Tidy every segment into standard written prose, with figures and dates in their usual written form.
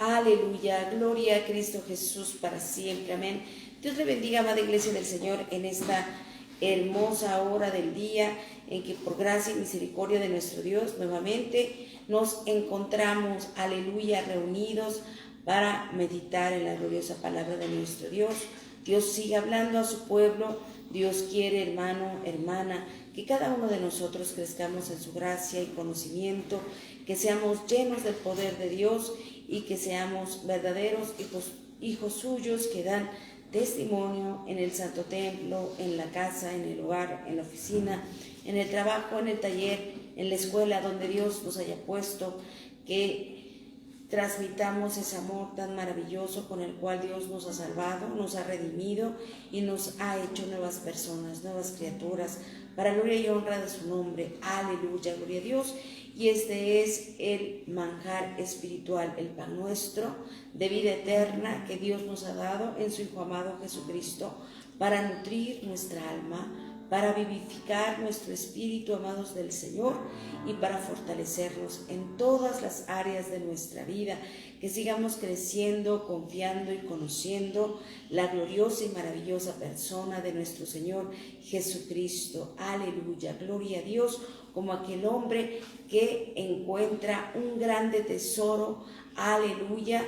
Aleluya, gloria a Cristo Jesús para siempre, amén. Dios le bendiga, amada Iglesia del Señor, en esta hermosa hora del día en que por gracia y misericordia de nuestro Dios nuevamente nos encontramos, aleluya, reunidos para meditar en la gloriosa palabra de nuestro Dios. Dios sigue hablando a su pueblo. Dios quiere, hermano, hermana, que cada uno de nosotros crezcamos en su gracia y conocimiento, que seamos llenos del poder de Dios y que seamos verdaderos hijos suyos que dan testimonio en el santo templo, en la casa, en el hogar, en la oficina, en el trabajo, en el taller, en la escuela donde Dios nos haya puesto, que transmitamos ese amor tan maravilloso con el cual Dios nos ha salvado, nos ha redimido y nos ha hecho nuevas personas, nuevas criaturas, para gloria y honra de su nombre. Aleluya, gloria a Dios. Y este es el manjar espiritual, el pan nuestro de vida eterna que Dios nos ha dado en su Hijo amado Jesucristo, para nutrir nuestra alma, para vivificar nuestro espíritu, amados del Señor, y para fortalecernos en todas las áreas de nuestra vida, que sigamos creciendo, confiando y conociendo la gloriosa y maravillosa persona de nuestro Señor Jesucristo. Aleluya, gloria a Dios, como aquel hombre que encuentra un grande tesoro. Aleluya,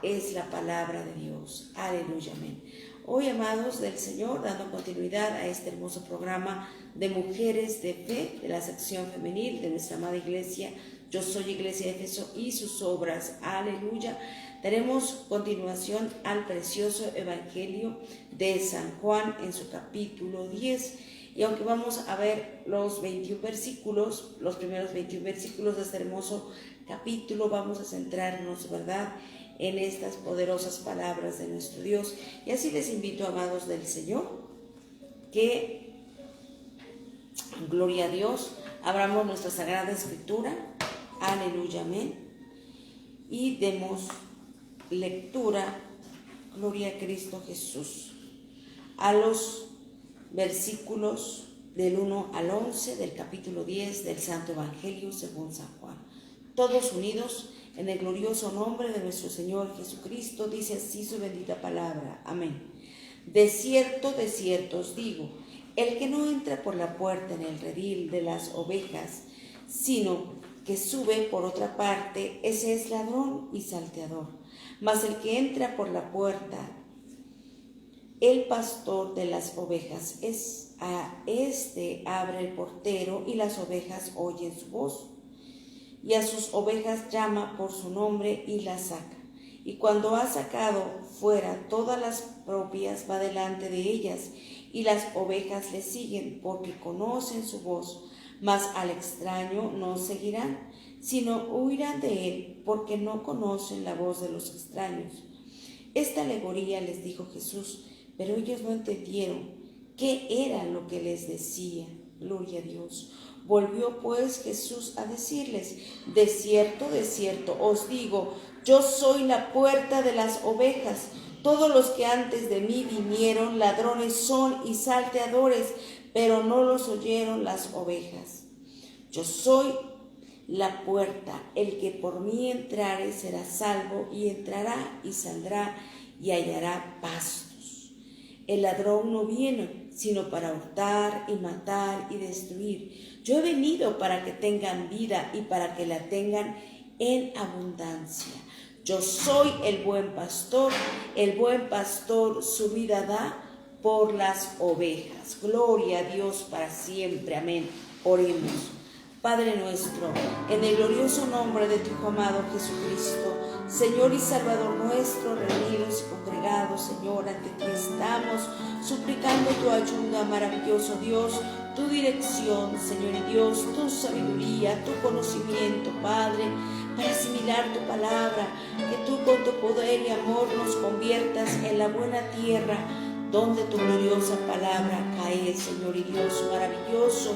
es la palabra de Dios. Aleluya, amén. Hoy, amados del Señor, dando continuidad a este hermoso programa de Mujeres de Fe, de la sección femenil de nuestra amada iglesia, Yo Soy Iglesia de Éfeso y sus obras. Aleluya. Daremos continuación al precioso Evangelio de San Juan en su capítulo 10. Y aunque vamos a ver los 21 versículos, los primeros 21 versículos de este hermoso capítulo, vamos a centrarnos, ¿verdad?, en estas poderosas palabras de nuestro Dios. Y así les invito, amados del Señor, que, gloria a Dios, abramos nuestra Sagrada Escritura, aleluya, amén, y demos lectura, gloria a Cristo Jesús, a los versículos del 1 al 11 del capítulo 10 del Santo Evangelio según San Juan. Todos unidos en el glorioso nombre de nuestro Señor Jesucristo, dice así su bendita palabra. Amén. De cierto os digo, el que no entra por la puerta en el redil de las ovejas, sino que sube por otra parte, ese es ladrón y salteador. Mas el que entra por la puerta, el pastor de las ovejas es, a este abre el portero y las ovejas oyen su voz. Y a sus ovejas llama por su nombre y las saca. Y cuando ha sacado fuera todas las propias, va delante de ellas, y las ovejas le siguen, porque conocen su voz. Mas al extraño no seguirán, sino huirán de él, porque no conocen la voz de los extraños. Esta alegoría les dijo Jesús, pero ellos no entendieron qué era lo que les decía. Gloria a Dios. Volvió pues Jesús a decirles, de cierto os digo, yo soy la puerta de las ovejas. Todos los que antes de mí vinieron, ladrones son y salteadores, pero no los oyeron las ovejas. Yo soy la puerta, el que por mí entrare será salvo, y entrará y saldrá y hallará pastos. El ladrón no viene sino para hurtar y matar y destruir. Yo he venido para que tengan vida y para que la tengan en abundancia. Yo soy el buen pastor su vida da por las ovejas. Gloria a Dios para siempre, amén. Oremos. Padre nuestro, en el glorioso nombre de tu Hijo amado Jesucristo, Señor y Salvador nuestro, reunidos y congregados, Señor, ante ti estamos, suplicando tu ayuda, maravilloso Dios, tu dirección, Señor y Dios, tu sabiduría, tu conocimiento, Padre, para asimilar tu palabra, que tú con tu poder y amor nos conviertas en la buena tierra, donde tu gloriosa palabra cae, Señor y Dios, maravilloso,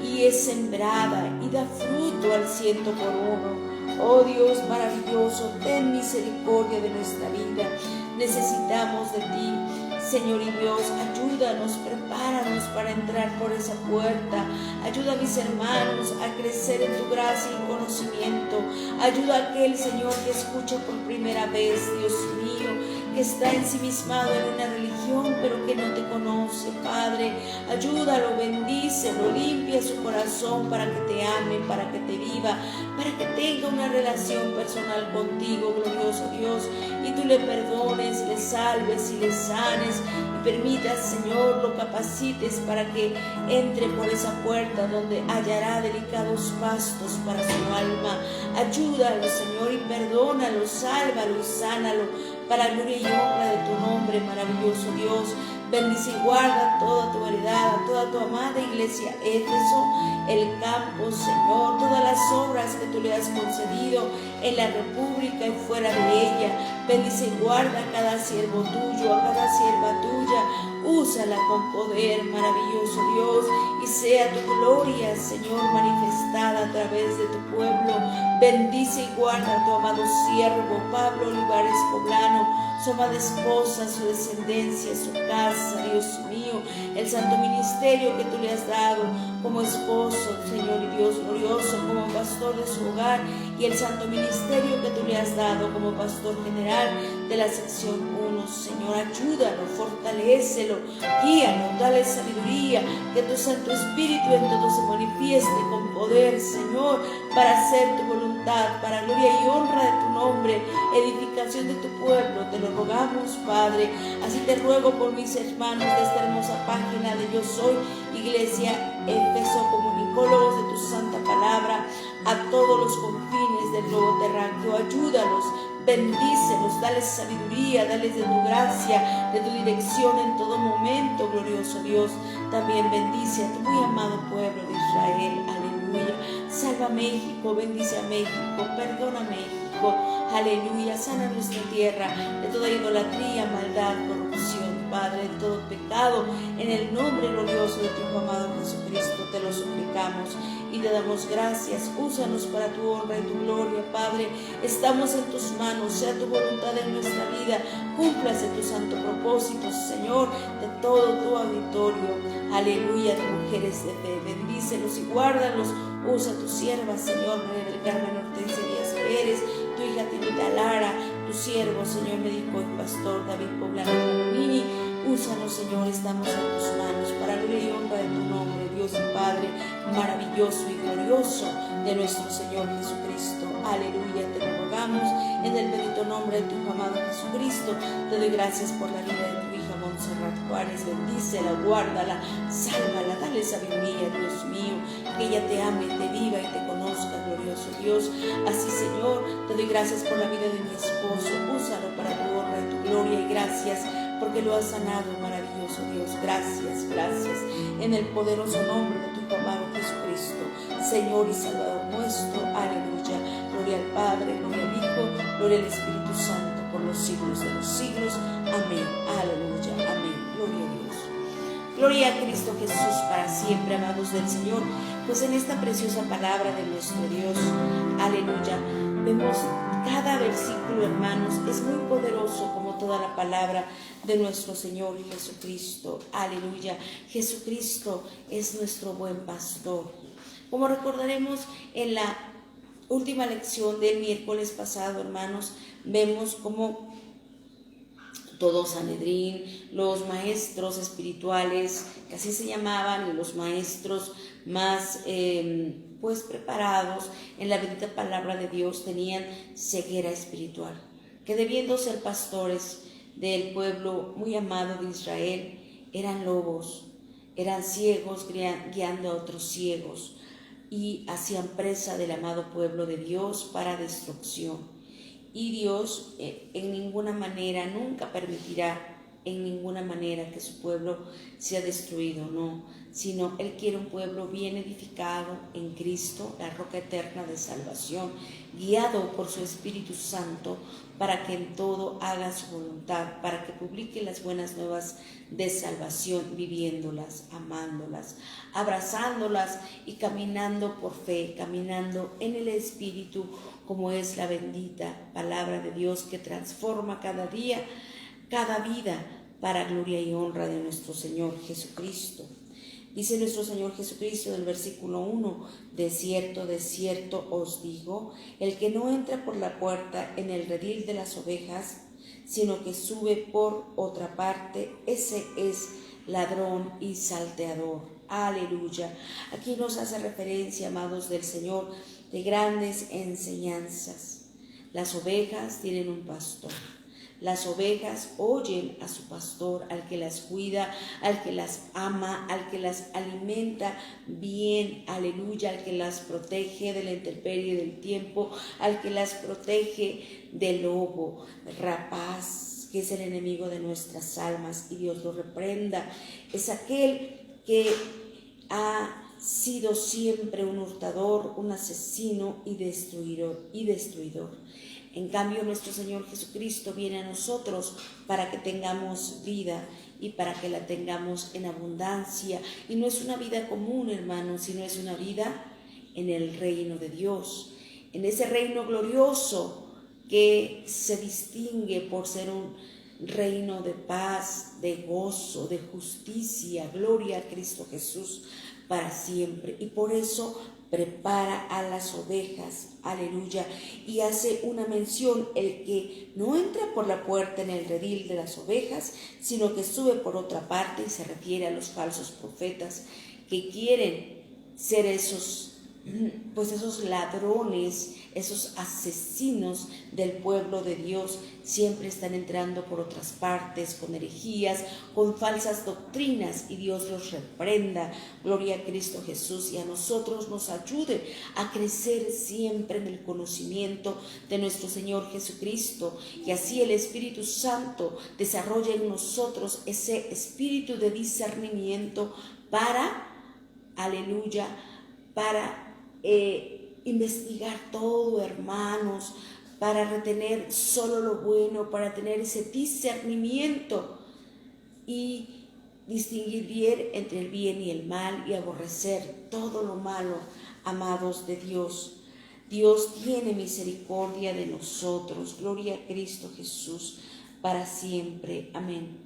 y es sembrada y da fruto al 100%. Oh Dios maravilloso, ten misericordia de nuestra vida. Necesitamos de ti. Señor y Dios, ayúdanos, prepáranos para entrar por esa puerta. Ayuda a mis hermanos a crecer en tu gracia y conocimiento. Ayuda a aquel, Señor, que escucha por primera vez, Dios mío, que está ensimismado en una religión pero que no te conoce, Padre. Ayúdalo, bendícelo, limpia su corazón para que te ame, para que te viva, para que tenga una relación personal contigo, glorioso Dios, y tú le perdones, le salves y le sanes y permitas, Señor, lo capacites para que entre por esa puerta donde hallará delicados pastos para su alma. Ayúdalo, Señor, y perdónalo, sálvalo y sánalo para gloria y honra de tu nombre, maravilloso Dios. Bendice y guarda toda tu heredad, toda tu amada iglesia Éfeso, el campo, Señor, todas las obras que tú le has concedido en la república y fuera de ella. Bendice y guarda a cada siervo tuyo, a cada sierva tuya. Úsala con poder, maravilloso Dios, y sea tu gloria, Señor, manifestada a través de tu pueblo. Bendice y guarda a tu amado siervo Pablo Olivares Poblano, su amada esposa, su descendencia, su casa, Dios mío, el santo ministerio que tú le has dado como esposo, Señor y Dios glorioso, como pastor de su hogar, y el santo ministerio que tú le has dado como pastor general de la sección 1. Señor, ayúdalo, fortalécelo, guíalo, dale sabiduría, que tu Santo Espíritu en todo se manifieste con poder, Señor, para hacer tu voluntad, para gloria y honra de tu nombre, edificación de tu pueblo. Te lo rogamos, Padre. Así te ruego por mis hermanos de esta hermosa página de Yo Soy Iglesia Éfeso, comunicólogos de tu santa palabra, a todos los confines del globo terráqueo. Ayúdalos, bendícelos, dales sabiduría, dales de tu gracia, de tu dirección en todo momento, glorioso Dios. También bendice a tu muy amado pueblo de Israel. Aleluya. Salva a México, bendice a México, perdona a México. Aleluya. Sana nuestra tierra de toda idolatría, maldad, corrupción, Padre, de todo pecado. En el nombre glorioso de tu amado Jesucristo te lo suplicamos y te damos gracias. Úsanos para tu honra y tu gloria, Padre. Estamos en tus manos, sea tu voluntad en nuestra vida. Cúmplase tu santo propósito, Señor, de todo tu auditorio. Aleluya, de mujeres de fe. Bendícelos y guárdalos. Usa tu sierva, Señor, María del Carmen Ortiz Díaz Pérez, tu hija Tinita Lara, tu siervo, Señor, médico y pastor David Poblano Ramoni. Úsanos, Señor, estamos en tus manos para gloria y honra de tu nombre, Dios y Padre, maravilloso y glorioso de nuestro Señor Jesucristo. Aleluya, te lo rogamos en el bendito nombre de tu amado Jesucristo. Te doy gracias por la vida de tu hija Montserrat Juárez. Bendícela, guárdala, sálvala, dale sabiduría, Dios mío, que ella te ame, te viva y te conozca, glorioso Dios. Así, Señor, te doy gracias por la vida de mi esposo. Úsalo para tu honra y tu gloria, y gracias porque lo has sanado, maravilloso Dios. Gracias, gracias, en el poderoso nombre de tu amado Jesucristo, Señor y Salvador nuestro. Aleluya. Gloria al Padre, gloria al Hijo, gloria al Espíritu Santo, por los siglos de los siglos. Amén. Aleluya. Amén. Gloria a Dios. Gloria a Cristo Jesús para siempre, amados del Señor. Pues en esta preciosa palabra de nuestro Dios, aleluya, vemos cada versículo, hermanos, es muy poderoso como toda la palabra de nuestro Señor Jesucristo. Aleluya. Jesucristo es nuestro buen pastor. Como recordaremos en la última lección del miércoles pasado, hermanos, vemos cómo todo Sanedrín, los maestros espirituales, que así se llamaban, y los maestros más preparados en la bendita palabra de Dios, tenían ceguera espiritual, que debiendo ser pastores del pueblo muy amado de Israel, eran lobos, eran ciegos guiando a otros ciegos, y hacían presa del amado pueblo de Dios para destrucción. Y Dios en ninguna manera, nunca permitirá en ninguna manera que su pueblo sea destruido, no, sino Él quiere un pueblo bien edificado en Cristo, la roca eterna de salvación, guiado por su Espíritu Santo, para que en todo haga su voluntad, para que publique las buenas nuevas de salvación, viviéndolas, amándolas, abrazándolas y caminando por fe, caminando en el Espíritu, como es la bendita palabra de Dios que transforma cada día, cada vida, para gloria y honra de nuestro Señor Jesucristo. Dice nuestro Señor Jesucristo en el versículo 1, de cierto os digo, el que no entra por la puerta en el redil de las ovejas, sino que sube por otra parte, ese es ladrón y salteador. Aleluya. Aquí nos hace referencia, amados del Señor, de grandes enseñanzas. Las ovejas tienen un pastor. Las ovejas oyen a su pastor, al que las cuida, al que las ama, al que las alimenta bien, aleluya, al que las protege de la intemperie del tiempo, al que las protege del lobo rapaz, que es el enemigo de nuestras almas, y Dios lo reprenda. Es aquel que ha sido siempre un hurtador, un asesino y destruidor. En cambio, nuestro Señor Jesucristo viene a nosotros para que tengamos vida y para que la tengamos en abundancia. Y no es una vida común, hermanos, sino es una vida en el reino de Dios, en ese reino glorioso que se distingue por ser un reino de paz, de gozo, de justicia. Gloria a Cristo Jesús para siempre. Y por eso prepara a las ovejas, aleluya, y hace una mención, el que no entra por la puerta en el redil de las ovejas, sino que sube por otra parte, y se refiere a los falsos profetas que quieren ser esos ladrones, esos asesinos del pueblo de Dios. Siempre están entrando por otras partes con herejías, con falsas doctrinas, y Dios los reprenda. Gloria a Cristo Jesús, y a nosotros nos ayude a crecer siempre en el conocimiento de nuestro Señor Jesucristo, y así el Espíritu Santo desarrolle en nosotros ese espíritu de discernimiento para, aleluya, para investigar todo, hermanos, para retener solo lo bueno, para tener ese discernimiento y distinguir bien entre el bien y el mal, y aborrecer todo lo malo, amados de Dios. Dios tiene misericordia de nosotros. Gloria a Cristo Jesús para siempre. Amén.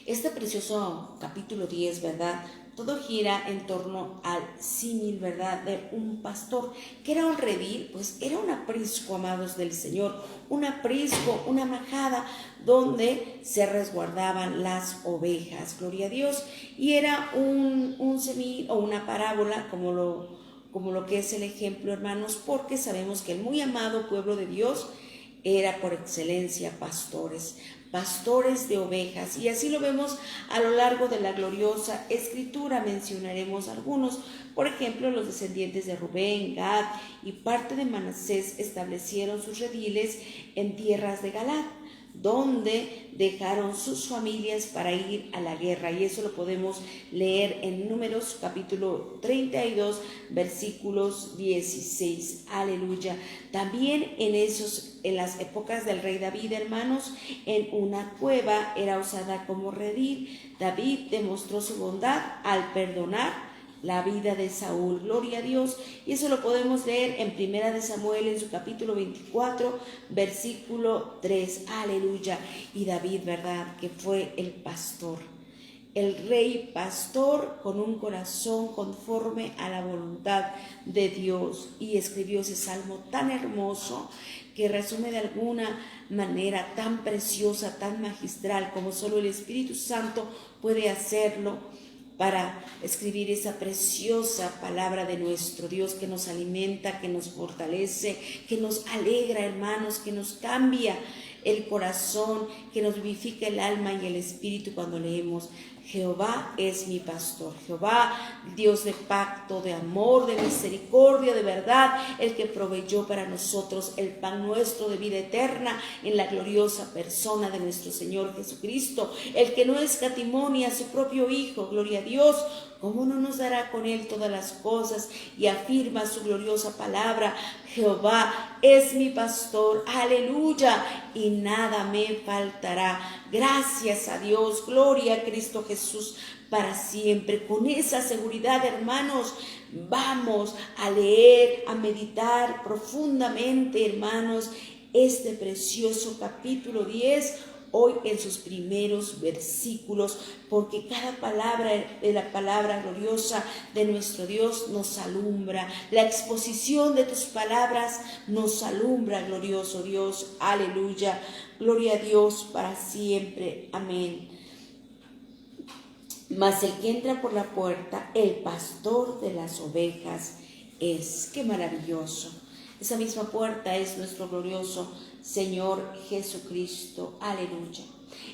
Este precioso capítulo 10, ¿verdad? Todo gira en torno al símil, ¿verdad?, de un pastor. ¿Qué era un redil? Pues era un aprisco, amados del Señor, un aprisco, una majada donde se resguardaban las ovejas, gloria a Dios. Y era un símil o una parábola, como lo que es el ejemplo, hermanos, porque sabemos que el muy amado pueblo de Dios era por excelencia pastores de ovejas, y así lo vemos a lo largo de la gloriosa Escritura. Mencionaremos algunos. Por ejemplo, los descendientes de Rubén, Gad y parte de Manasés establecieron sus rediles en tierras de Galaad, donde dejaron sus familias para ir a la guerra, y eso lo podemos leer en Números capítulo 32 versículos 16. Aleluya. También en las épocas del rey David, hermanos, en una cueva era usada como redil. David demostró su bondad al perdonar la vida de Saúl, gloria a Dios, y eso lo podemos leer en Primera de Samuel en su capítulo 24 versículo 3, aleluya. Y David, ¿verdad?, que fue el pastor, el rey pastor con un corazón conforme a la voluntad de Dios, y escribió ese salmo tan hermoso que resume de alguna manera tan preciosa, tan magistral, como solo el Espíritu Santo puede hacerlo, para escribir esa preciosa palabra de nuestro Dios, que nos alimenta, que nos fortalece, que nos alegra, hermanos, que nos cambia el corazón, que nos vivifica el alma y el espíritu cuando leemos: Jehová es mi pastor. Jehová, Dios de pacto, de amor, de misericordia, de verdad, el que proveyó para nosotros el pan nuestro de vida eterna en la gloriosa persona de nuestro Señor Jesucristo, el que no escatimó ni a su propio Hijo, gloria a Dios. ¿Cómo no nos dará con él todas las cosas? Y afirma su gloriosa palabra: Jehová es mi pastor, aleluya, y nada me faltará. Gracias a Dios, gloria a Cristo Jesús para siempre. Con esa seguridad, hermanos, vamos a leer, a meditar profundamente, hermanos, este precioso capítulo 10. hoy en sus primeros versículos, porque cada palabra de la palabra gloriosa de nuestro Dios nos alumbra. La exposición de tus palabras nos alumbra, glorioso Dios. Aleluya. Gloria a Dios para siempre. Amén. Mas el que entra por la puerta, el pastor de las ovejas es. ¡Qué maravilloso! Esa misma puerta es nuestro glorioso Señor Jesucristo. Aleluya.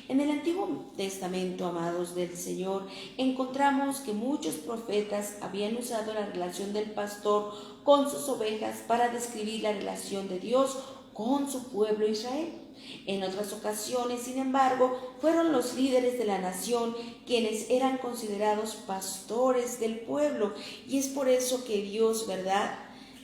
En el Antiguo Testamento, amados del Señor, encontramos que muchos profetas habían usado la relación del pastor con sus ovejas para describir la relación de Dios con su pueblo Israel. En otras ocasiones, sin embargo, fueron los líderes de la nación quienes eran considerados pastores del pueblo, y es por eso que Dios, ¿verdad?,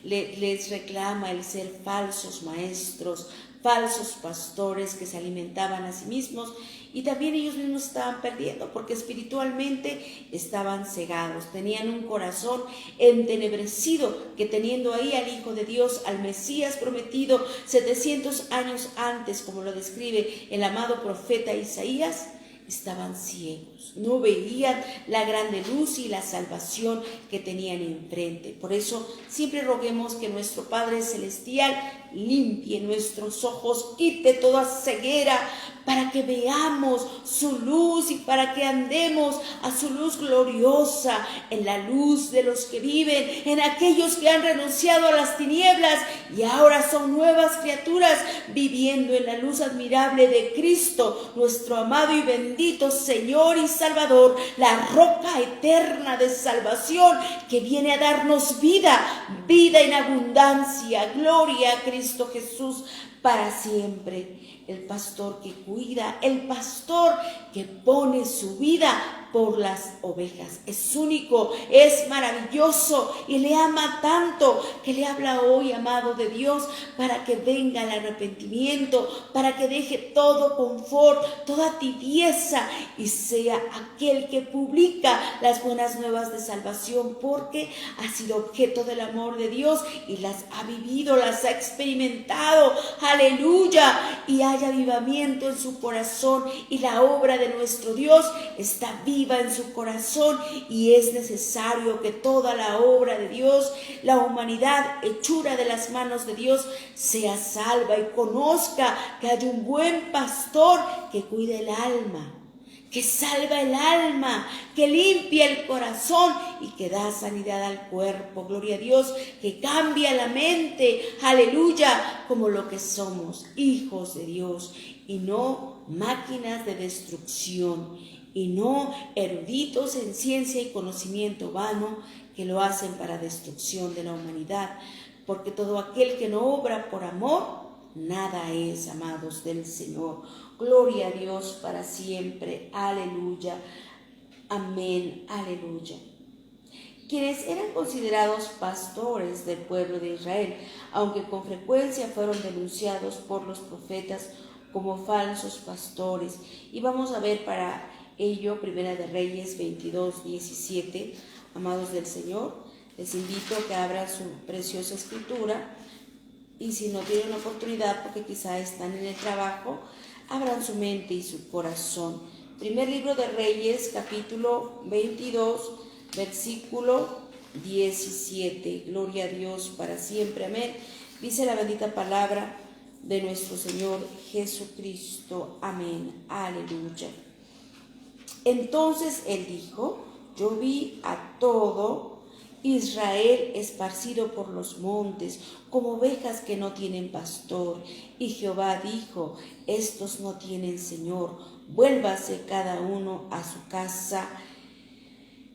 les reclama el ser falsos maestros, falsos pastores que se alimentaban a sí mismos, y también ellos mismos estaban perdiendo porque espiritualmente estaban cegados, tenían un corazón entenebrecido, que teniendo ahí al Hijo de Dios, al Mesías prometido 700 años antes, como lo describe el amado profeta Isaías, estaban ciegos, no veían la grande luz y la salvación que tenían enfrente. Por eso siempre roguemos que nuestro Padre Celestial limpie nuestros ojos, quite toda ceguera, para que veamos su luz y para que andemos a su luz gloriosa, en la luz de los que viven, en aquellos que han renunciado a las tinieblas y ahora son nuevas criaturas, viviendo en la luz admirable de Cristo, nuestro amado y bendito Señor y Salvador, la roca eterna de salvación que viene a darnos vida, vida en abundancia. Gloria a Cristo Jesús para siempre. El pastor que cuida, el pastor que pone su vida por las ovejas. Es único, es maravilloso y le ama tanto que le habla hoy, amado de Dios, para que venga el arrepentimiento, para que deje todo confort, toda tibieza y sea aquel que publica las buenas nuevas de salvación, porque ha sido objeto del amor de Dios y las ha vivido, las ha experimentado. Aleluya. Y hay avivamiento en su corazón y la obra de nuestro Dios está viva en su corazón, y es necesario que toda la obra de Dios, la humanidad hechura de las manos de Dios, sea salva y conozca que hay un buen pastor que cuida el alma, que salva el alma, que limpia el corazón y que da sanidad al cuerpo. Gloria a Dios, que cambia la mente, aleluya, como lo que somos, hijos de Dios, y no máquinas de destrucción, y no eruditos en ciencia y conocimiento vano que lo hacen para destrucción de la humanidad, porque todo aquel que no obra por amor, nada es, amados del Señor. Gloria a Dios para siempre. Aleluya. Amén. Aleluya. Quienes eran considerados pastores del pueblo de Israel, aunque con frecuencia fueron denunciados por los profetas como falsos pastores. Y vamos a ver para ello Primera de Reyes 22:17. Amados del Señor, les invito a que abran su preciosa escritura, y si no tienen oportunidad porque quizá están en el trabajo, abran su mente y su corazón. Primer libro de Reyes, capítulo 22, versículo 17. Gloria a Dios para siempre. Amén. Dice la bendita palabra de nuestro Señor Jesucristo. Amén. Aleluya. Entonces él dijo: yo vi a todo Israel esparcido por los montes, como ovejas que no tienen pastor. Y Jehová dijo: estos no tienen Señor, vuélvase cada uno a su casa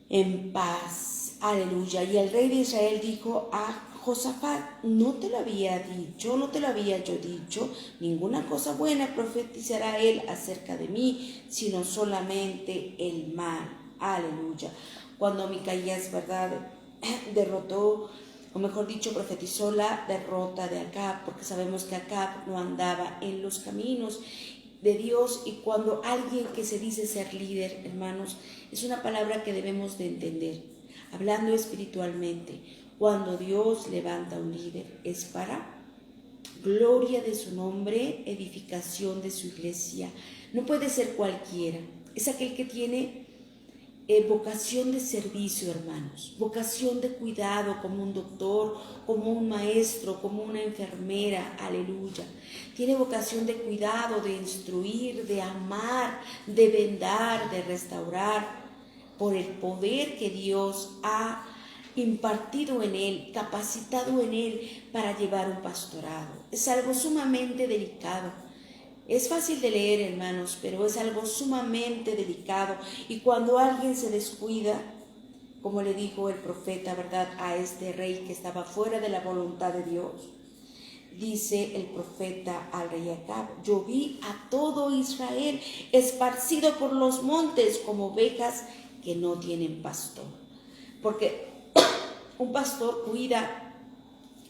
en paz. Aleluya. Y el rey de Israel dijo a Josafat: no te lo había dicho, no te lo había yo dicho, ninguna cosa buena profetizará él acerca de mí, sino solamente el mal. Aleluya. Cuando Micaías, ¿verdad?, derrotó, o mejor dicho, profetizó la derrota de Acab, porque sabemos que Acab no andaba en los caminos de Dios. Y cuando alguien que se dice ser líder, hermanos, es una palabra que debemos de entender, hablando espiritualmente, cuando Dios levanta un líder es para gloria de su nombre, edificación de su iglesia. No puede ser cualquiera, es aquel que tiene vocación de servicio, hermanos, vocación de cuidado, como un doctor, como un maestro, como una enfermera, aleluya. Tiene vocación de cuidado, de instruir, de amar, de vendar, de restaurar, por el poder que Dios ha impartido en él, capacitado en él para llevar un pastorado. Es algo sumamente delicado. Es fácil de leer, hermanos, pero es algo sumamente delicado. Y cuando alguien se descuida, como le dijo el profeta, ¿verdad?, a este rey que estaba fuera de la voluntad de Dios, dice el profeta al rey Acab: yo vi a todo Israel esparcido por los montes como ovejas que no tienen pastor. Porque un pastor cuida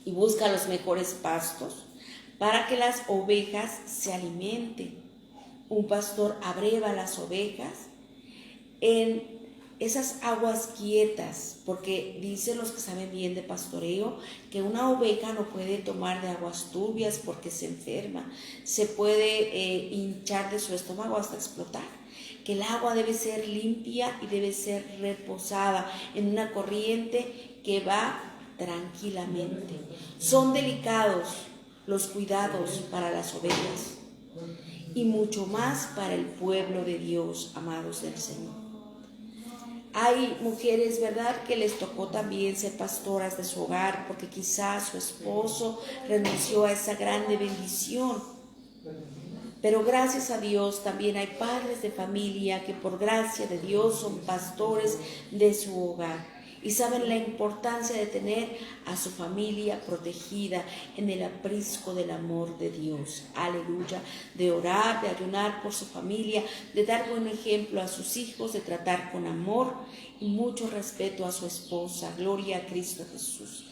y busca los mejores pastos para que las ovejas se alimenten. Un pastor abreva las ovejas en esas aguas quietas, porque dicen los que saben bien de pastoreo que una oveja no puede tomar de aguas turbias porque se enferma, se puede hinchar de su estómago hasta explotar. Que el agua debe ser limpia y debe ser reposada en una corriente que va tranquilamente. Son delicados los cuidados para las ovejas y mucho más para el pueblo de Dios, amados del Señor. Hay mujeres, ¿verdad?, que les tocó también ser pastoras de su hogar porque quizás su esposo renunció a esa grande bendición. Pero gracias a Dios también hay padres de familia que por gracia de Dios son pastores de su hogar y saben la importancia de tener a su familia protegida en el aprisco del amor de Dios. Aleluya. De orar, de ayunar por su familia, de dar buen ejemplo a sus hijos, de tratar con amor y mucho respeto a su esposa. Gloria a Cristo Jesús.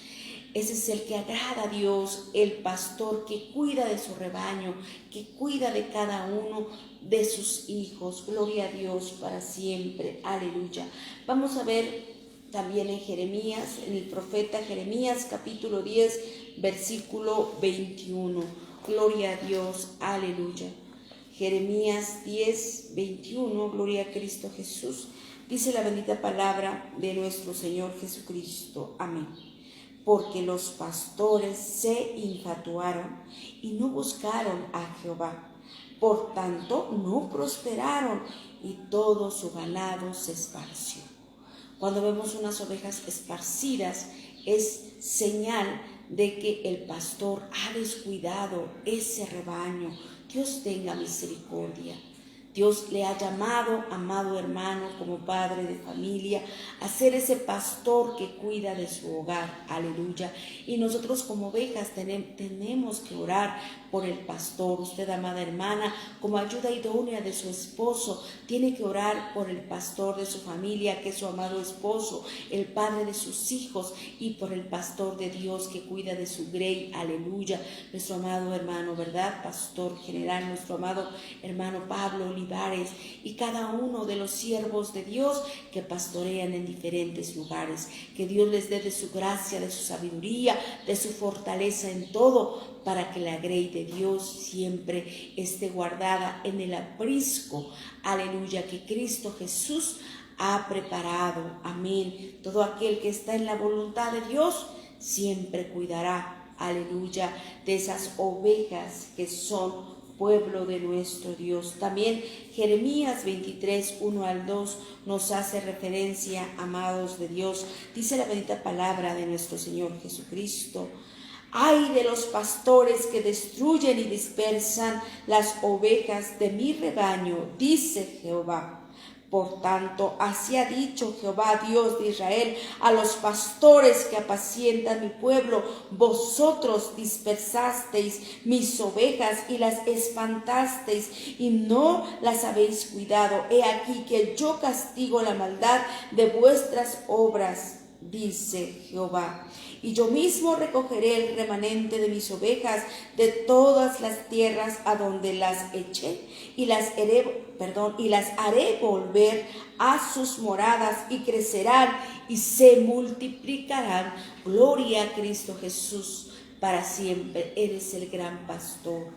Ese es el que agrada a Dios, el pastor que cuida de su rebaño, que cuida de cada uno de sus hijos. Gloria a Dios para siempre. Aleluya. Vamos a ver también en Jeremías, en el profeta Jeremías, capítulo 10, versículo 21. Gloria a Dios. Aleluya. Jeremías 10, 21. Gloria a Cristo Jesús. Dice la bendita palabra de nuestro Señor Jesucristo. Amén. Porque los pastores se infatuaron y no buscaron a Jehová. Por tanto, no prosperaron y todo su ganado se esparció. Cuando vemos unas ovejas esparcidas, es señal de que el pastor ha descuidado ese rebaño. Dios tenga misericordia. Dios le ha llamado, amado hermano, como padre de familia, a ser ese pastor que cuida de su hogar. Aleluya. Y nosotros como ovejas tenemos que orar por el pastor. Usted, amada hermana, como ayuda idónea de su esposo, tiene que orar por el pastor de su familia, que es su amado esposo, el padre de sus hijos, y por el pastor de Dios que cuida de su grey. Aleluya. Nuestro amado hermano, ¿verdad?, pastor general, nuestro amado hermano Pablo Olivares, y cada uno de los siervos de Dios que pastorean en diferentes lugares. Que Dios les dé de su gracia, de su sabiduría, de su fortaleza en todo, para que la grey de Dios siempre esté guardada en el aprisco, aleluya, que Cristo Jesús ha preparado. Amén. Todo aquel que está en la voluntad de Dios siempre cuidará, aleluya, de esas ovejas que son pueblo de nuestro Dios. También Jeremías 23, 1 al 2 nos hace referencia, amados de Dios. Dice la bendita palabra de nuestro Señor Jesucristo: ay de los pastores que destruyen y dispersan las ovejas de mi rebaño, dice Jehová. Por tanto, así ha dicho Jehová, Dios de Israel, a los pastores que apacientan mi pueblo: vosotros dispersasteis mis ovejas y las espantasteis, y no las habéis cuidado. He aquí que yo castigo la maldad de vuestras obras, dice Jehová. Y yo mismo recogeré el remanente de mis ovejas de todas las tierras a donde las eché, y las haré volver a sus moradas, y crecerán y se multiplicarán. Gloria a Cristo Jesús. para siempre. Eres el gran pastor.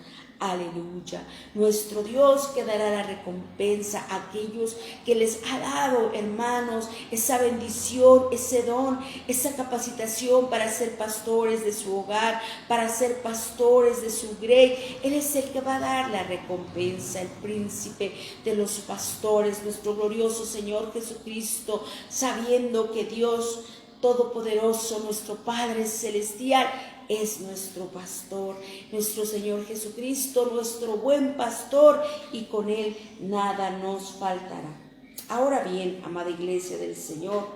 Aleluya. Nuestro Dios que dará la recompensa a aquellos que les ha dado, hermanos, esa bendición, ese don, esa capacitación para ser pastores de su hogar, para ser pastores de su grey. Él es el que va a dar la recompensa, el príncipe de los pastores, nuestro glorioso Señor Jesucristo, sabiendo que Dios Todopoderoso, nuestro Padre Celestial, es nuestro pastor, nuestro Señor Jesucristo, nuestro buen pastor, y con Él nada nos faltará. Ahora bien, amada iglesia del Señor,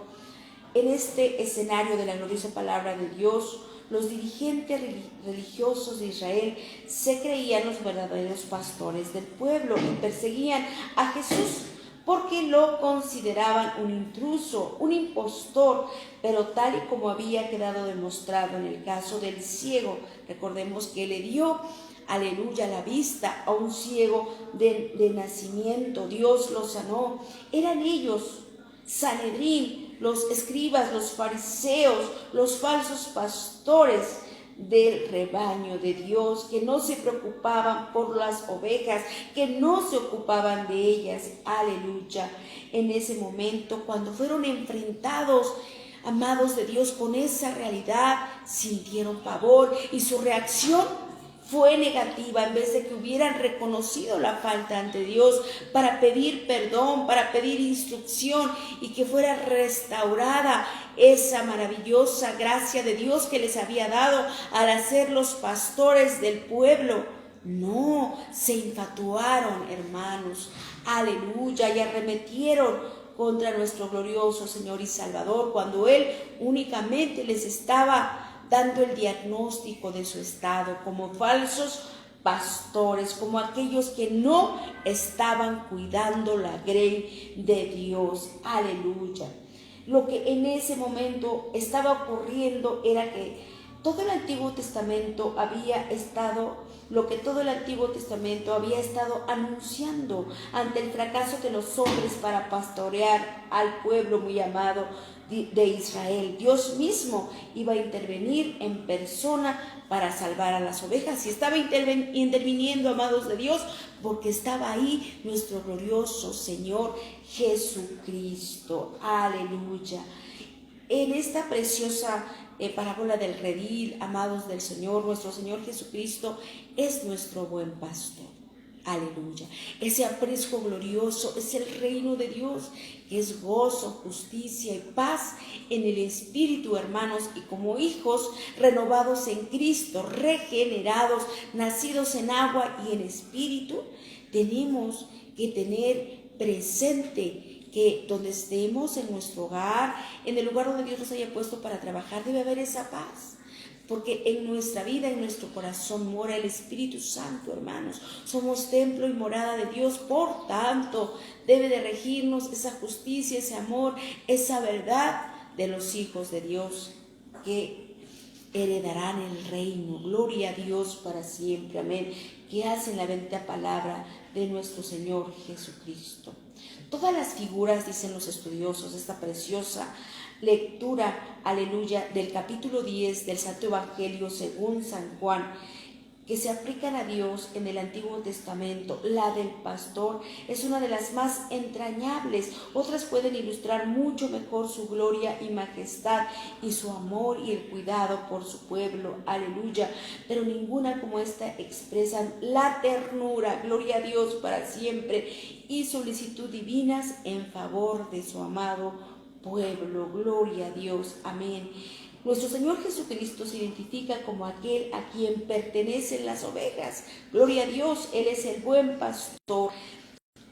en este escenario de la gloriosa palabra de Dios, los dirigentes religiosos de Israel se creían los verdaderos pastores del pueblo y perseguían a Jesús porque lo consideraban un intruso, un impostor, pero tal y como había quedado demostrado en el caso del ciego. Recordemos que le dio, aleluya, la vista a un ciego de nacimiento. Dios lo sanó. Eran ellos, Sanedrín, los escribas, los fariseos, los falsos pastores del rebaño de Dios, que no se preocupaban por las ovejas, que no se ocupaban de ellas. Aleluya. En ese momento, cuando fueron enfrentados, amados de Dios, con esa realidad, sintieron pavor y su reacción fue negativa. En vez de que hubieran reconocido la falta ante Dios para pedir perdón, para pedir instrucción y que fuera restaurada esa maravillosa gracia de Dios que les había dado al hacer los pastores del pueblo, no, se infatuaron, hermanos, aleluya, y arremetieron contra nuestro glorioso Señor y Salvador, cuando Él únicamente les estaba dando el diagnóstico de su estado como falsos pastores, como aquellos que no estaban cuidando la grey de Dios. Aleluya. Lo que en ese momento estaba ocurriendo era que todo el Antiguo Testamento había estado anunciando ante el fracaso de los hombres para pastorear al pueblo muy amado de Israel. Dios mismo iba a intervenir en persona para salvar a las ovejas, y estaba interviniendo, amados de Dios, porque estaba ahí nuestro glorioso Señor Jesucristo. Aleluya. En esta preciosa parábola del redil, amados del Señor, nuestro Señor Jesucristo es nuestro buen pastor. Aleluya. Ese aprisco glorioso es el reino de Dios, que es gozo, justicia y paz en el Espíritu, hermanos, y como hijos renovados en Cristo, regenerados, nacidos en agua y en Espíritu, tenemos que tener presente que donde estemos, en nuestro hogar, en el lugar donde Dios nos haya puesto para trabajar, debe haber esa paz. Porque en nuestra vida, en nuestro corazón mora el Espíritu Santo, hermanos. Somos templo y morada de Dios. Por tanto, debe de regirnos esa justicia, ese amor, esa verdad de los hijos de Dios que heredarán el reino. Gloria a Dios para siempre. Amén. Que hacen la bendita palabra de nuestro Señor Jesucristo. Todas las figuras, dicen los estudiosos, de esta preciosa lectura, aleluya, del capítulo 10 del Santo Evangelio según San Juan, que se aplican a Dios en el Antiguo Testamento. La del pastor es una de las más entrañables. Otras pueden ilustrar mucho mejor su gloria y majestad y su amor y el cuidado por su pueblo. Aleluya. Pero ninguna como esta expresan la ternura, gloria a Dios para siempre, y solicitud divinas en favor de su amado pueblo. Gloria a Dios. Amén. Nuestro Señor Jesucristo se identifica como aquel a quien pertenecen las ovejas. Gloria a Dios, Él es el buen pastor,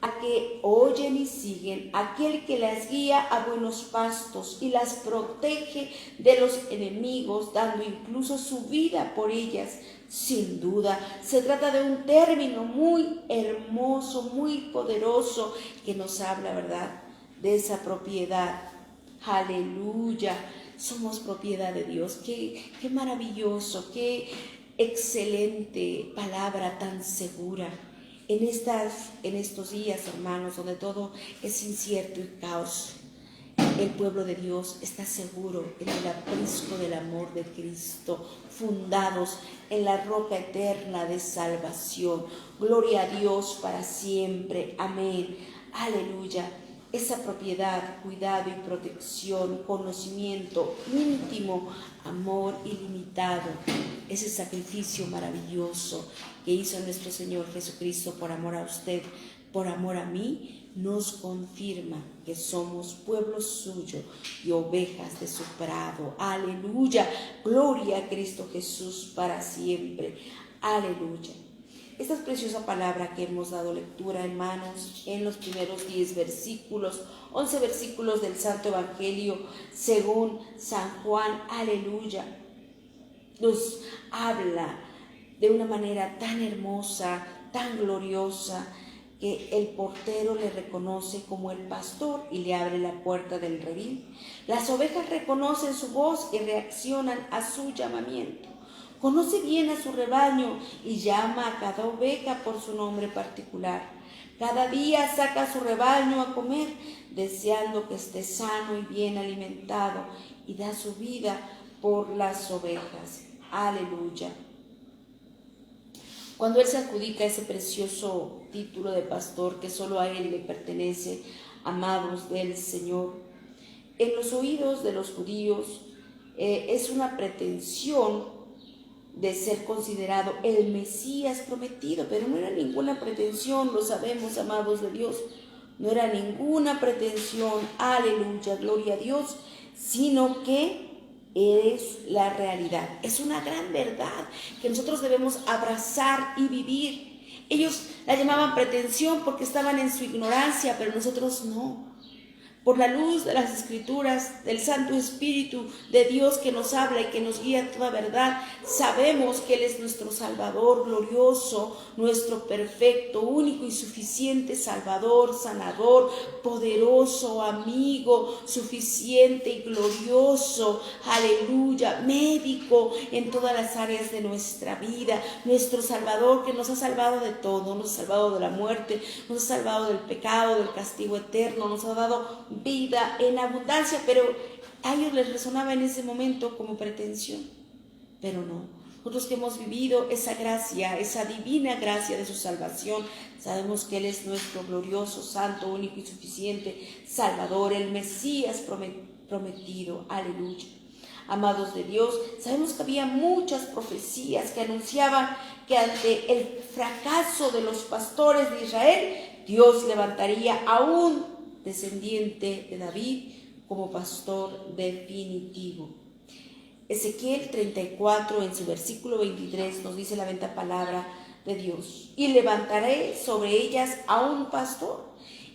a que oyen y siguen, aquel que las guía a buenos pastos y las protege de los enemigos, dando incluso su vida por ellas. Sin duda, se trata de un término muy hermoso, muy poderoso, que nos habla, ¿verdad?, de esa propiedad. Aleluya. Somos propiedad de Dios. Qué maravilloso, qué excelente palabra tan segura. En estos días, hermanos, donde todo es incierto y caos, El pueblo de Dios está seguro en el aprisco del amor de Cristo, fundados en la roca eterna de salvación. Gloria a Dios para siempre. Amén. Aleluya. Esa propiedad, cuidado y protección, conocimiento íntimo, amor ilimitado, ese sacrificio maravilloso que hizo nuestro Señor Jesucristo por amor a usted, por amor a mí, nos confirma que somos pueblo suyo y ovejas de su prado. Aleluya. Gloria a Cristo Jesús para siempre. Aleluya. Esta es preciosa palabra que hemos dado lectura, hermanos, en los primeros 10 versículos, 11 versículos del Santo Evangelio según San Juan. Aleluya. Nos habla de una manera tan hermosa, tan gloriosa, que el portero le reconoce como el pastor y le abre la puerta del redil. Las ovejas reconocen su voz y reaccionan a su llamamiento. Conoce bien a su rebaño y llama a cada oveja por su nombre particular. Cada día saca a su rebaño a comer, deseando que esté sano y bien alimentado, y da su vida por las ovejas. Aleluya. Cuando Él se adjudica ese precioso título de pastor que solo a Él le pertenece, amados del Señor, en los oídos de los judíos es una pretensión de ser considerado el Mesías prometido, pero no era ninguna pretensión, lo sabemos, amados de Dios, no era ninguna pretensión, aleluya, gloria a Dios, sino que es la realidad, es una gran verdad que nosotros debemos abrazar y vivir. Ellos la llamaban pretensión porque estaban en su ignorancia, pero nosotros no. Por la luz de las Escrituras, del Santo Espíritu de Dios que nos habla y que nos guía a toda verdad, sabemos que Él es nuestro Salvador glorioso, nuestro perfecto, único y suficiente Salvador, sanador, poderoso, amigo, suficiente y glorioso, aleluya, médico en todas las áreas de nuestra vida, nuestro Salvador que nos ha salvado de todo, nos ha salvado de la muerte, nos ha salvado del pecado, del castigo eterno, nos ha dado vida en abundancia, pero a ellos les resonaba en ese momento como pretensión, pero no. Nosotros que hemos vivido esa gracia, esa divina gracia de su salvación, sabemos que Él es nuestro glorioso, santo, único y suficiente Salvador, el Mesías prometido, aleluya. Amados de Dios, sabemos que había muchas profecías que anunciaban que ante el fracaso de los pastores de Israel, Dios levantaría a un descendiente de David como pastor definitivo. Ezequiel 34 en su versículo 23 nos dice la bendita palabra de Dios: y levantaré sobre ellas a un pastor.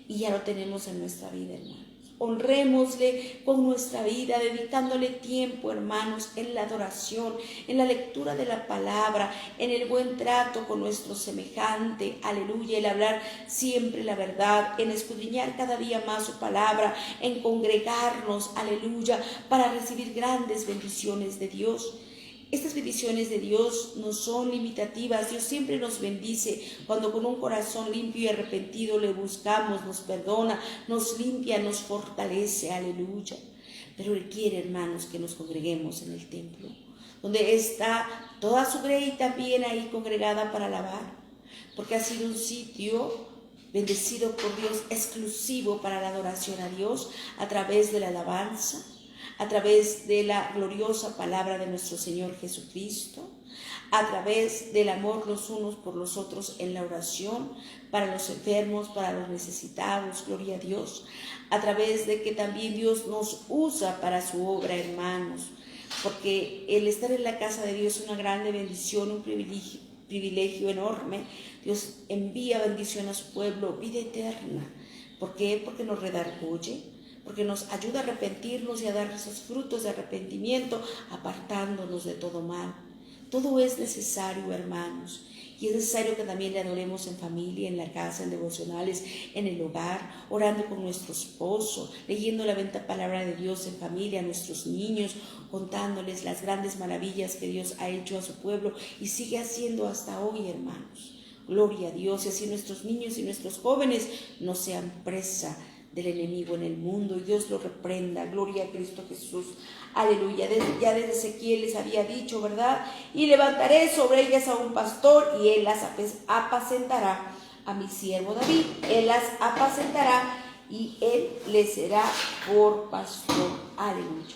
Y ya lo tenemos en nuestra vida, hermanos. Honrémosle con nuestra vida, dedicándole tiempo, hermanos, en la adoración, en la lectura de la palabra, en el buen trato con nuestro semejante, aleluya, el hablar siempre la verdad, en escudriñar cada día más su palabra, en congregarnos, aleluya, para recibir grandes bendiciones de Dios. Estas bendiciones de Dios no son limitativas. Dios siempre nos bendice cuando con un corazón limpio y arrepentido le buscamos, nos perdona, nos limpia, nos fortalece, aleluya. Pero Él quiere, hermanos, que nos congreguemos en el templo, donde está toda su grey también ahí congregada para alabar, porque ha sido un sitio bendecido por Dios, exclusivo para la adoración a Dios a través de la alabanza, a través de la gloriosa palabra de nuestro Señor Jesucristo, a través del amor los unos por los otros en la oración, para los enfermos, para los necesitados, gloria a Dios, a través de que también Dios nos usa para su obra, hermanos, porque el estar en la casa de Dios es una grande bendición, un privilegio enorme. Dios envía bendición a su pueblo, vida eterna. ¿Por qué? Porque nos redarguye, porque nos ayuda a arrepentirnos y a dar esos frutos de arrepentimiento, apartándonos de todo mal. Todo es necesario, hermanos, y es necesario que también le adoremos en familia, en la casa, en devocionales, en el hogar, orando con nuestro esposo, leyendo la bendita palabra de Dios en familia, a nuestros niños, contándoles las grandes maravillas que Dios ha hecho a su pueblo y sigue haciendo hasta hoy, hermanos. Gloria a Dios, y así nuestros niños y nuestros jóvenes no sean presa del enemigo en el mundo, y Dios lo reprenda. Gloria a Cristo Jesús. Aleluya. Ya desde Ezequiel les había dicho, ¿verdad? Y levantaré sobre ellas a un pastor, y él las apacentará, a mi siervo David. Él las apacentará y él les será por pastor. Aleluya.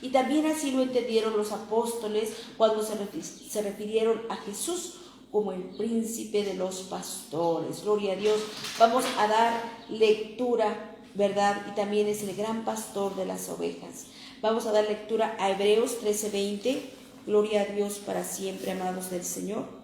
Y también así lo entendieron los apóstoles cuando se refirieron a Jesús como el príncipe de los pastores. Gloria a Dios. Vamos a dar lectura, ¿verdad? Y también es el gran pastor de las ovejas. Vamos a dar lectura a Hebreos 13:20. Gloria a Dios para siempre, amados del Señor.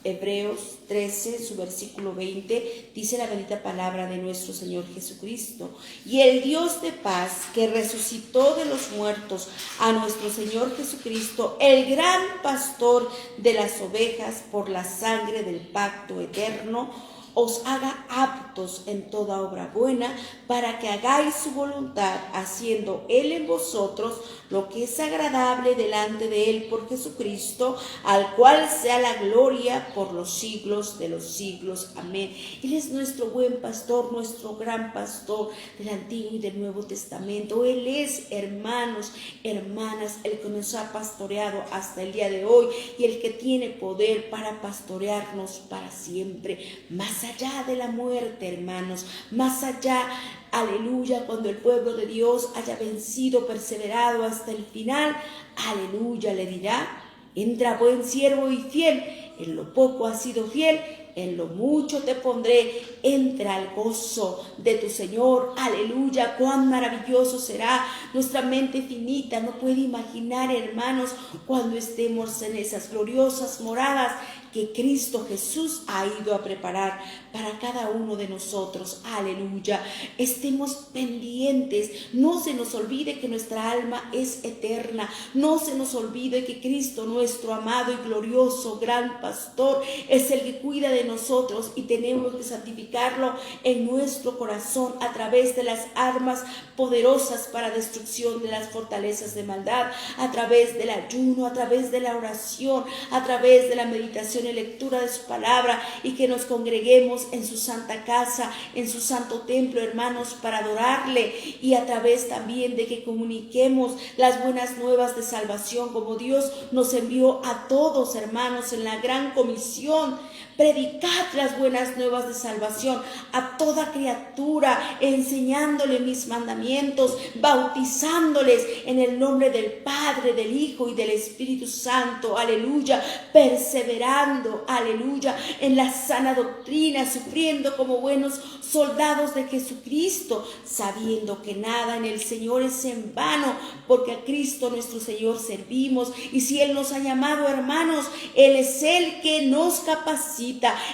Hebreos 13, su versículo 20, dice la bendita palabra de nuestro Señor Jesucristo. Y el Dios de paz, que resucitó de los muertos a nuestro Señor Jesucristo, el gran pastor de las ovejas, por la sangre del pacto eterno, os haga aptos en toda obra buena, para que hagáis su voluntad, haciendo Él en vosotros lo que es agradable delante de Él por Jesucristo, al cual sea la gloria por los siglos de los siglos. Amén. Él es nuestro buen pastor, nuestro gran pastor del Antiguo y del Nuevo Testamento. Él es, hermanos, hermanas, el que nos ha pastoreado hasta el día de hoy, y el que tiene poder para pastorearnos para siempre, más allá de la muerte, hermanos, más allá, aleluya, cuando el pueblo de Dios haya vencido, perseverado hasta el final, aleluya, le dirá: entra, buen siervo y fiel, en lo poco has sido fiel, en lo mucho te pondré, entra al gozo de tu Señor. Aleluya, cuán maravilloso será. Nuestra mente finita no puede imaginar, hermanos, cuando estemos en esas gloriosas moradas que Cristo Jesús ha ido a preparar para cada uno de nosotros. Aleluya. Estemos pendientes. No se nos olvide que nuestra alma es eterna. No se nos olvide que Cristo, nuestro amado y glorioso gran pastor, es el que cuida de nosotros, y tenemos que santificarlo en nuestro corazón a través de las armas poderosas para destrucción de las fortalezas de maldad, a través del ayuno, a través de la oración, a través de la meditación y lectura de su palabra, y que nos congreguemos en su santa casa, en su santo templo, hermanos, para adorarle, y a través también de que comuniquemos las buenas nuevas de salvación, como Dios nos envió a todos, hermanos, en la gran comisión. Predicad las buenas nuevas de salvación a toda criatura, enseñándole mis mandamientos, bautizándoles en el nombre del Padre, del Hijo y del Espíritu Santo. Aleluya. Perseverando, aleluya, en la sana doctrina, sufriendo como buenos soldados de Jesucristo, sabiendo que nada en el Señor es en vano, porque a Cristo nuestro Señor servimos. Y si Él nos ha llamado, hermanos, Él es el que nos capacita.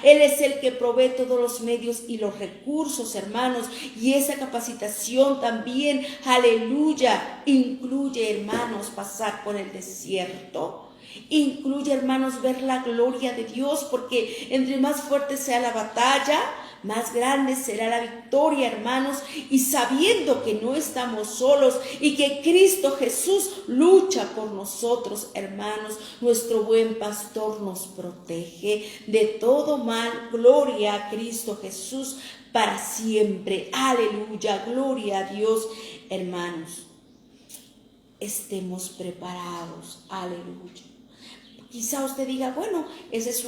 Él es el que provee todos los medios y los recursos, hermanos, y esa capacitación también, aleluya, incluye, hermanos, pasar por el desierto. Incluye, hermanos, ver la gloria de Dios, porque entre más fuerte sea la batalla, más grande será la victoria, hermanos, y sabiendo que no estamos solos y que Cristo Jesús lucha por nosotros, hermanos, nuestro buen pastor nos protege de todo mal. Gloria a Cristo Jesús para siempre. Aleluya, gloria a Dios, hermanos. Estemos preparados. Aleluya. Quizá usted diga, bueno, ese es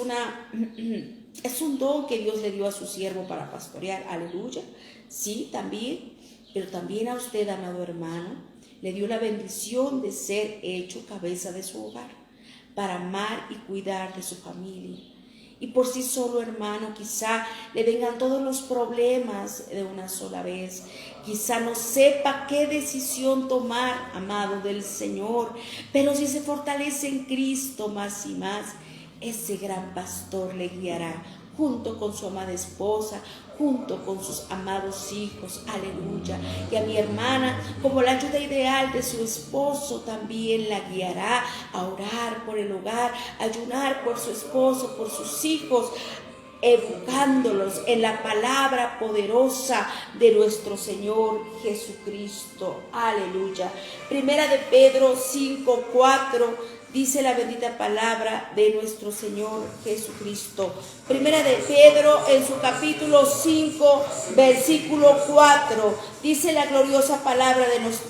un don que Dios le dio a su siervo para pastorear. Aleluya. Sí, también. Pero también a usted, amado hermano, le dio la bendición de ser hecho cabeza de su hogar, para amar y cuidar de su familia. Y por sí solo, hermano, quizá le vengan todos los problemas de una sola vez. Quizá no sepa qué decisión tomar, amado del Señor. Pero si se fortalece en Cristo más y más, ese gran pastor le guiará, junto con su amada esposa, junto con sus amados hijos. Aleluya. Y a mi hermana, como la ayuda ideal de su esposo, también la guiará a orar por el hogar, a ayunar por su esposo, por sus hijos, educándolos en la palabra poderosa de nuestro Señor Jesucristo. Aleluya. Primera de Pedro 5:4 Dice la bendita palabra de nuestro Señor Jesucristo. Primera de Pedro, en su capítulo 5, versículo 4, dice la gloriosa palabra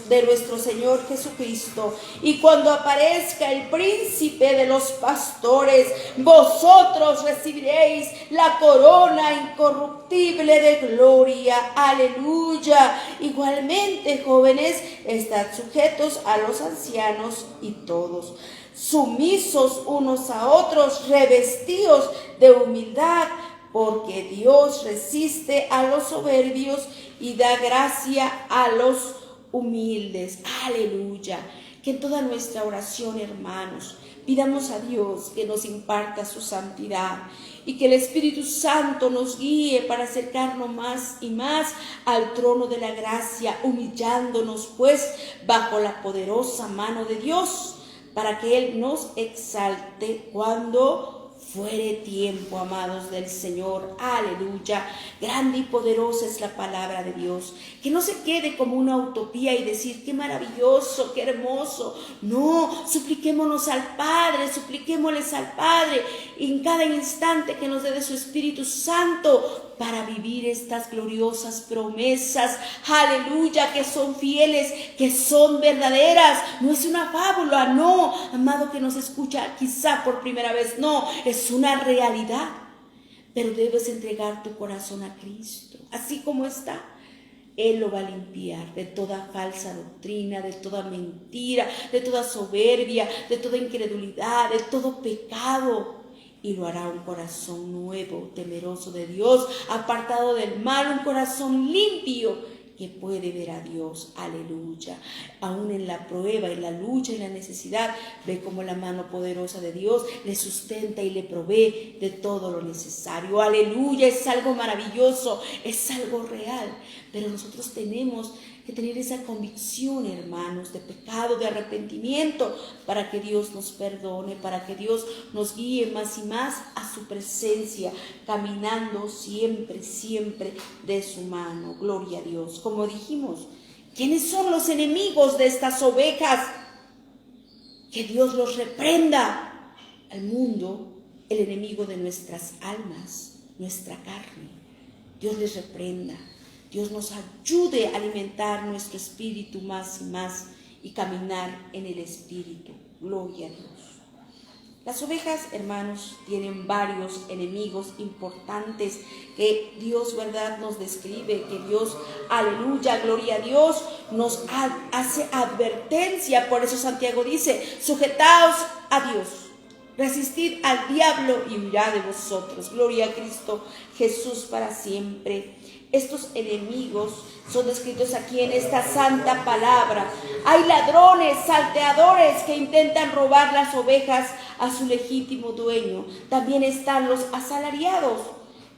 de nuestro Señor Jesucristo: y cuando aparezca el príncipe de los pastores, vosotros recibiréis la corona incorruptible de gloria. Aleluya. Igualmente, jóvenes, estad sujetos a los ancianos, y todos sumisos unos a otros, revestidos de humildad, porque Dios resiste a los soberbios y da gracia a los humildes. Aleluya. Que en toda nuestra oración, hermanos, pidamos a Dios que nos imparta su santidad y que el Espíritu Santo nos guíe para acercarnos más y más al trono de la gracia, humillándonos pues bajo la poderosa mano de Dios, para que Él nos exalte cuando fuere tiempo, amados del Señor. Aleluya. Grande y poderosa es la palabra de Dios. Que no se quede como una utopía y decir qué maravilloso, qué hermoso. No, supliquémonos al Padre, supliquémosles al Padre en cada instante que nos dé de su Espíritu Santo para vivir estas gloriosas promesas. Aleluya, que son fieles, que son verdaderas. No es una fábula, no, amado que nos escucha quizá por primera vez, no, es una realidad. Pero debes entregar tu corazón a Cristo, así como está. Él lo va a limpiar de toda falsa doctrina, de toda mentira, de toda soberbia, de toda incredulidad, de todo pecado. Y lo hará un corazón nuevo, temeroso de Dios, apartado del mal, un corazón limpio que puede ver a Dios. Aleluya. Aún en la prueba, en la lucha, en la necesidad, ve cómo la mano poderosa de Dios le sustenta y le provee de todo lo necesario. Aleluya. Es algo maravilloso, es algo real. Pero nosotros tenemos que tener esa convicción, hermanos, de pecado, de arrepentimiento, para que Dios nos perdone, para que Dios nos guíe más y más a su presencia, caminando siempre, siempre de su mano. Gloria a Dios. Como dijimos, ¿quiénes son los enemigos de estas ovejas? Que Dios los reprenda. Al mundo, el enemigo de nuestras almas, nuestra carne. Dios les reprenda. Dios nos ayude a alimentar nuestro espíritu más y más y caminar en el espíritu. Gloria a Dios. Las ovejas, hermanos, tienen varios enemigos importantes que Dios, ¿verdad?, nos describe, que Dios, aleluya, gloria a Dios, nos hace advertencia. Por eso Santiago dice: sujetaos a Dios, resistid al diablo y huirá de vosotros. Gloria a Cristo Jesús para siempre. Estos enemigos son descritos aquí en esta santa palabra. Hay ladrones, salteadores que intentan robar las ovejas a su legítimo dueño. También están los asalariados,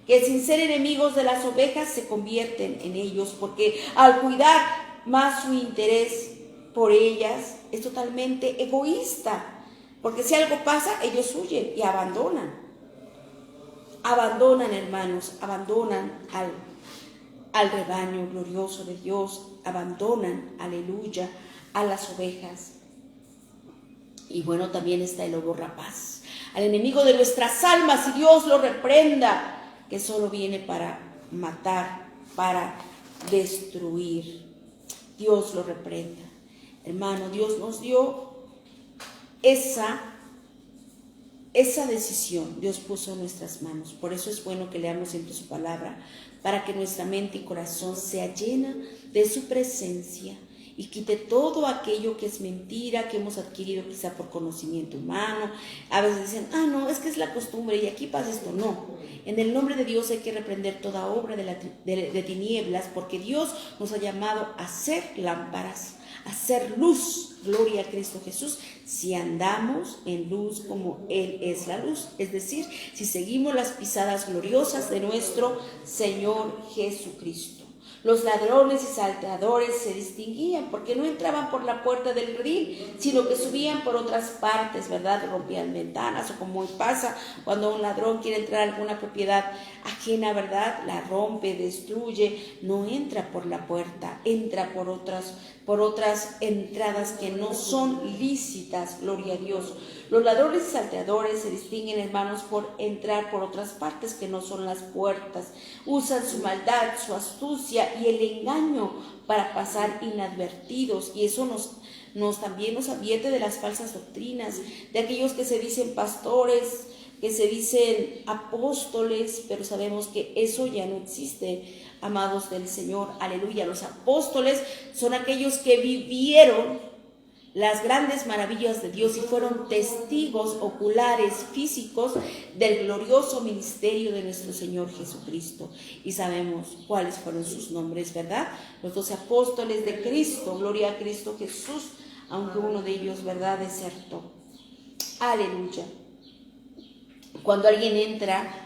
que sin ser enemigos de las ovejas se convierten en ellos, porque al cuidar más su interés por ellas es totalmente egoísta, porque si algo pasa, ellos huyen y abandonan. Abandonan, hermanos, abandonan al rebaño glorioso de Dios, abandonan, aleluya, a las ovejas. Y bueno, también está el lobo rapaz, al enemigo de nuestras almas, y Dios lo reprenda, que solo viene para matar, para destruir. Dios lo reprenda. Hermano, Dios nos dio esa decisión, Dios puso en nuestras manos. Por eso es bueno que leamos siempre su palabra, para que nuestra mente y corazón sea llena de su presencia y quite todo aquello que es mentira, que hemos adquirido quizá por conocimiento humano. A veces dicen, no, es que es la costumbre y aquí pasa esto. No, en el nombre de Dios hay que reprender toda obra de tinieblas, porque Dios nos ha llamado a ser lámparas, a ser luz. Gloria a Cristo Jesús, si andamos en luz como Él es la luz, es decir, si seguimos las pisadas gloriosas de nuestro Señor Jesucristo. Los ladrones y salteadores se distinguían porque no entraban por la puerta del redil, sino que subían por otras partes, ¿verdad? Rompían ventanas, o como pasa cuando un ladrón quiere entrar a alguna propiedad ajena, ¿verdad? La rompe, destruye, no entra por la puerta, entra por otras entradas que no son lícitas, gloria a Dios. Los ladrones y salteadores se distinguen, hermanos, por entrar por otras partes que no son las puertas. Usan su maldad, su astucia y el engaño para pasar inadvertidos, y eso también nos advierte de las falsas doctrinas, de aquellos que se dicen pastores, que se dicen apóstoles, pero sabemos que eso ya no existe, amados del Señor, aleluya. Los apóstoles son aquellos que vivieron las grandes maravillas de Dios y fueron testigos oculares, físicos, del glorioso ministerio de nuestro Señor Jesucristo. Y sabemos cuáles fueron sus nombres, ¿verdad? Los 12 apóstoles de Cristo, gloria a Cristo Jesús, aunque uno de ellos, ¿verdad?, desertó. Aleluya. Cuando alguien entra,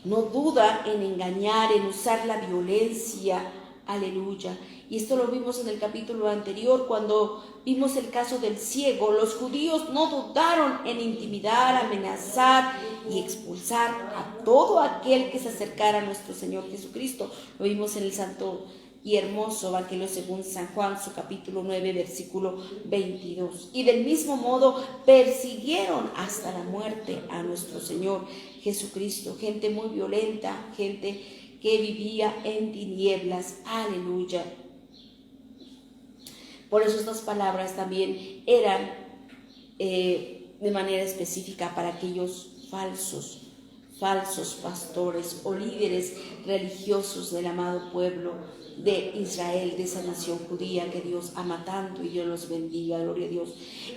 no duda en engañar, en usar la violencia, aleluya. Y esto lo vimos en el capítulo anterior, cuando vimos el caso del ciego. Los judíos no dudaron en intimidar, amenazar y expulsar a todo aquel que se acercara a nuestro Señor Jesucristo. Lo vimos en el santo y hermoso Evangelio según San Juan, su capítulo 9, versículo 22. Y del mismo modo persiguieron hasta la muerte a nuestro Señor Jesucristo. Gente muy violenta, gente que vivía en tinieblas. Aleluya. Por eso estas palabras también eran de manera específica para aquellos falsos pastores o líderes religiosos del amado pueblo de Israel, de esa nación judía que Dios ama tanto, y Dios los bendiga, gloria a Dios.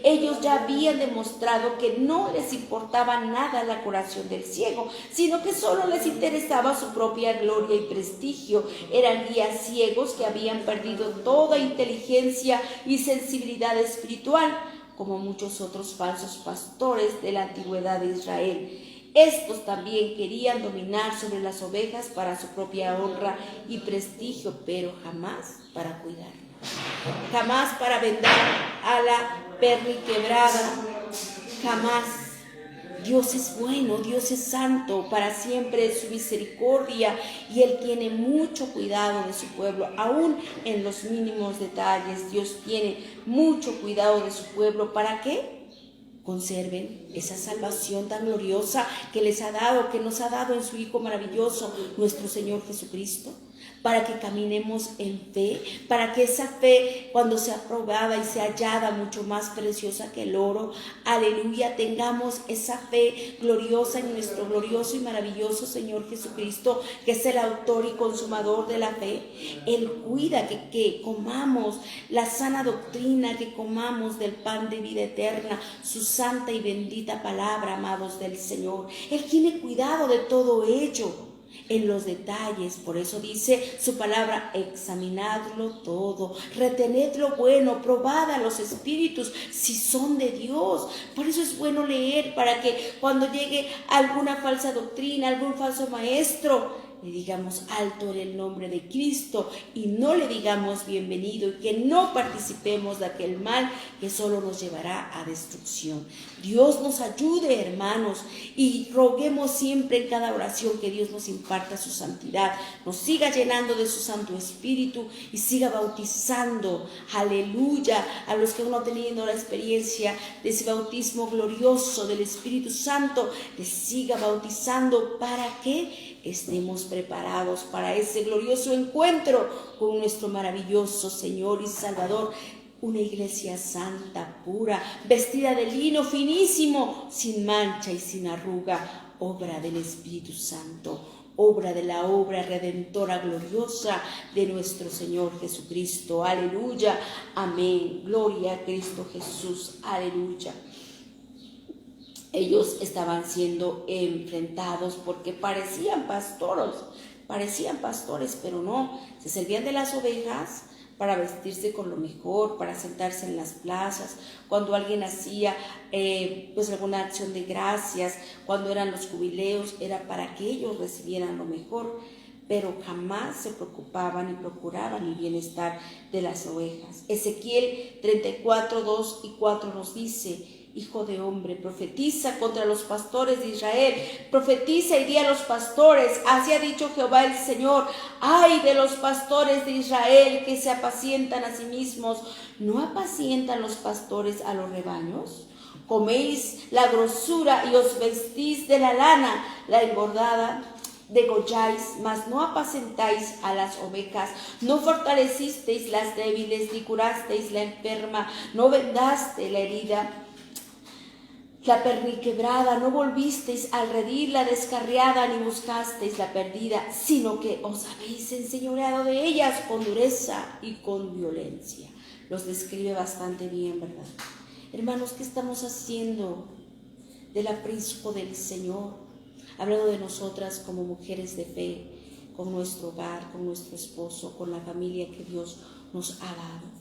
Ellos ya habían demostrado que no les importaba nada la curación del ciego, sino que solo les interesaba su propia gloria y prestigio. Eran guías ciegos que habían perdido toda inteligencia y sensibilidad espiritual, como muchos otros falsos pastores de la antigüedad de Israel. Estos también querían dominar sobre las ovejas para su propia honra y prestigio, pero jamás para cuidar, jamás para vendar a la perniquebrada, jamás. Dios es bueno, Dios es santo, para siempre es su misericordia, y Él tiene mucho cuidado de su pueblo, aún en los mínimos detalles. Dios tiene mucho cuidado de su pueblo. ¿Para qué? Conserven esa salvación tan gloriosa que les ha dado, que nos ha dado en su Hijo maravilloso, nuestro Señor Jesucristo, para que caminemos en fe, para que esa fe, cuando sea probada y sea hallada mucho más preciosa que el oro, aleluya, tengamos esa fe gloriosa en nuestro glorioso y maravilloso Señor Jesucristo, que es el autor y consumador de la fe. Él cuida que comamos la sana doctrina, que comamos del pan de vida eterna, su santa y bendita palabra, amados del Señor. Él tiene cuidado de todo ello, en los detalles. Por eso dice su palabra: examinadlo todo, retened lo bueno, probad a los espíritus si son de Dios. Por eso es bueno leer, para que cuando llegue alguna falsa doctrina, algún falso maestro, le digamos alto en el nombre de Cristo, y no le digamos bienvenido, y que no participemos de aquel mal que solo nos llevará a destrucción. Dios nos ayude, hermanos, y roguemos siempre en cada oración que Dios nos imparta su santidad, nos siga llenando de su Santo Espíritu y siga bautizando, aleluya, a los que aún no han tenido la experiencia de ese bautismo glorioso del Espíritu Santo, les siga bautizando para que estemos preparados para ese glorioso encuentro con nuestro maravilloso Señor y Salvador. Una iglesia santa, pura, vestida de lino finísimo, sin mancha y sin arruga, obra del Espíritu Santo, obra de la obra redentora gloriosa de nuestro Señor Jesucristo. Aleluya, amén, gloria a Cristo Jesús, aleluya. Ellos estaban siendo enfrentados porque parecían pastores, pero no, se servían de las ovejas para vestirse con lo mejor, para sentarse en las plazas, cuando alguien hacía pues alguna acción de gracias, cuando eran los jubileos, era para que ellos recibieran lo mejor, pero jamás se preocupaban y procuraban el bienestar de las ovejas. Ezequiel 34, 2 y 4 nos dice: Hijo de hombre, profetiza contra los pastores de Israel, profetiza y di a los pastores, así ha dicho Jehová el Señor, ay de los pastores de Israel que se apacientan a sí mismos, ¿no apacientan los pastores a los rebaños? Coméis la grosura y os vestís de la lana, la engordada degolláis, mas no apacentáis a las ovejas, no fortalecisteis las débiles, ni curasteis la enferma, no vendaste la herida, la perniquebrada, no volvisteis al redil la descarriada, ni buscasteis la perdida, sino que os habéis enseñoreado de ellas con dureza y con violencia. Los describe bastante bien, ¿verdad? Hermanos, ¿qué estamos haciendo del aprisco del Señor? Hablando de nosotras como mujeres de fe, con nuestro hogar, con nuestro esposo, con la familia que Dios nos ha dado.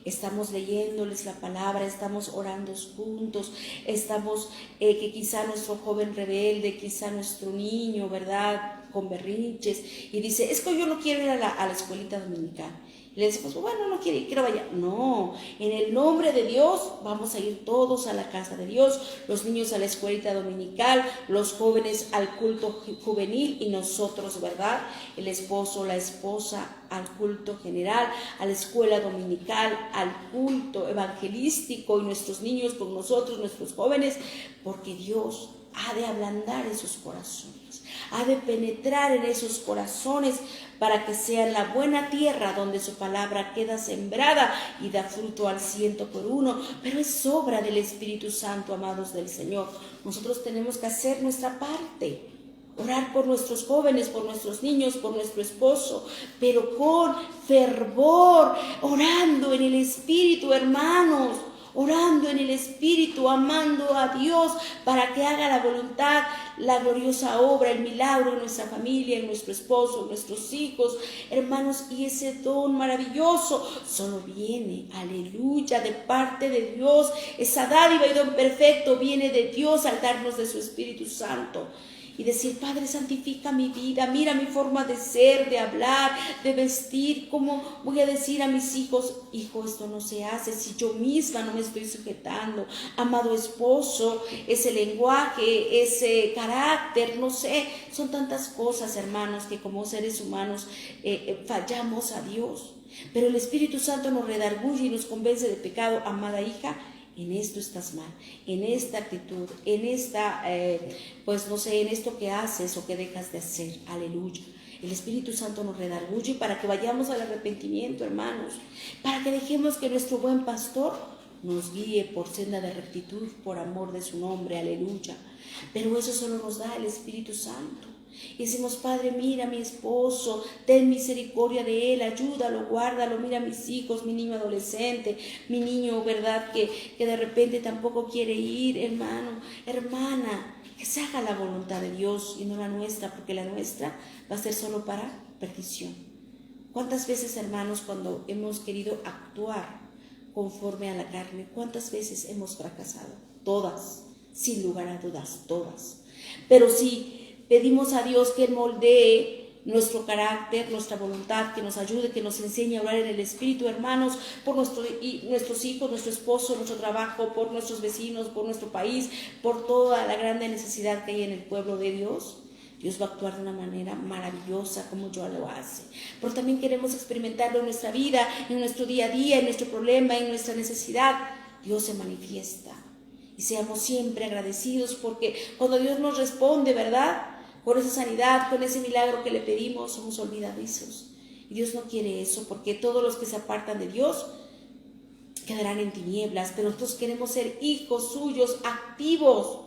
Estamos leyéndoles la palabra, estamos orando juntos, estamos, que quizá nuestro joven rebelde, quizá nuestro niño, ¿verdad?, con berrinches, y dice, es que yo no quiero ir a la escuelita dominical. Y le decimos, bueno, no quiere ir, quiero vaya. No, en el nombre de Dios vamos a ir todos a la casa de Dios, los niños a la escuelita dominical, los jóvenes al culto juvenil y nosotros, ¿verdad?, el esposo, la esposa al culto general, a la escuela dominical, al culto evangelístico y nuestros niños con nosotros, nuestros jóvenes, porque Dios ha de ablandar esos corazones, ha de penetrar en esos corazones para que sean la buena tierra donde su palabra queda sembrada y da fruto al 100%, pero es obra del Espíritu Santo, amados del Señor. Nosotros tenemos que hacer nuestra parte, orar por nuestros jóvenes, por nuestros niños, por nuestro esposo, pero con fervor, orando en el Espíritu, hermanos, orando en el Espíritu, amando a Dios para que haga la voluntad, la gloriosa obra, el milagro en nuestra familia, en nuestro esposo, en nuestros hijos, hermanos, y ese don maravilloso solo viene, aleluya, de parte de Dios. Esa dádiva y don perfecto viene de Dios al darnos de su Espíritu Santo. Y decir, Padre, santifica mi vida, mira mi forma de ser, de hablar, de vestir. ¿Cómo voy a decir a mis hijos, hijo, esto no se hace si yo misma no me estoy sujetando? Amado esposo, ese lenguaje, ese carácter, no sé, son tantas cosas, hermanos, que como seres humanos fallamos a Dios. Pero el Espíritu Santo nos redarguye y nos convence de pecado. Amada hija, en esto estás mal, en esta actitud, en esta, pues no sé, en esto que haces o que dejas de hacer, aleluya. El Espíritu Santo nos redarguye para que vayamos al arrepentimiento, hermanos, para que dejemos que nuestro buen pastor nos guíe por senda de rectitud, por amor de su nombre, aleluya. Pero eso solo nos da el Espíritu Santo. Y decimos, Padre, mira a mi esposo, ten misericordia de él, ayúdalo, guárdalo, mira a mis hijos, mi niño adolescente, mi niño, ¿verdad?, que de repente tampoco quiere ir, hermano, hermana, que se haga la voluntad de Dios y no la nuestra, porque la nuestra va a ser solo para perdición. ¿Cuántas veces, hermanos, cuando hemos querido actuar conforme a la carne, cuántas veces hemos fracasado? Todas, sin lugar a dudas, todas. Pero sí, pedimos a Dios que Él moldee nuestro carácter, nuestra voluntad, que nos ayude, que nos enseñe a orar en el Espíritu, hermanos, por nuestros hijos, nuestro esposo, nuestro trabajo, por nuestros vecinos, por nuestro país, por toda la grande necesidad que hay en el pueblo de Dios. Dios va a actuar de una manera maravillosa como yo lo hace. Pero también queremos experimentarlo en nuestra vida, en nuestro día a día, en nuestro problema, en nuestra necesidad. Dios se manifiesta. Y seamos siempre agradecidos porque cuando Dios nos responde, ¿verdad?, por esa sanidad, con ese milagro que le pedimos, somos olvidadizos. Y Dios no quiere eso, porque todos los que se apartan de Dios quedarán en tinieblas, pero nosotros queremos ser hijos suyos, activos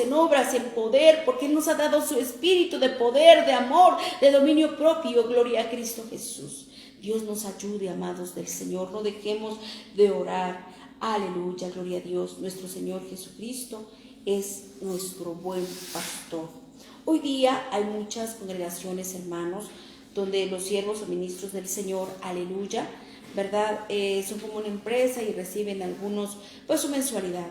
en obras, en poder, porque Él nos ha dado su espíritu de poder, de amor, de dominio propio. Gloria a Cristo Jesús. Dios nos ayude, amados del Señor, no dejemos de orar. Aleluya, gloria a Dios. Nuestro Señor Jesucristo es nuestro buen pastor. Hoy día hay muchas congregaciones, hermanos, donde los siervos o ministros del Señor, aleluya, ¿verdad?, son como una empresa y reciben algunos, pues, su mensualidad.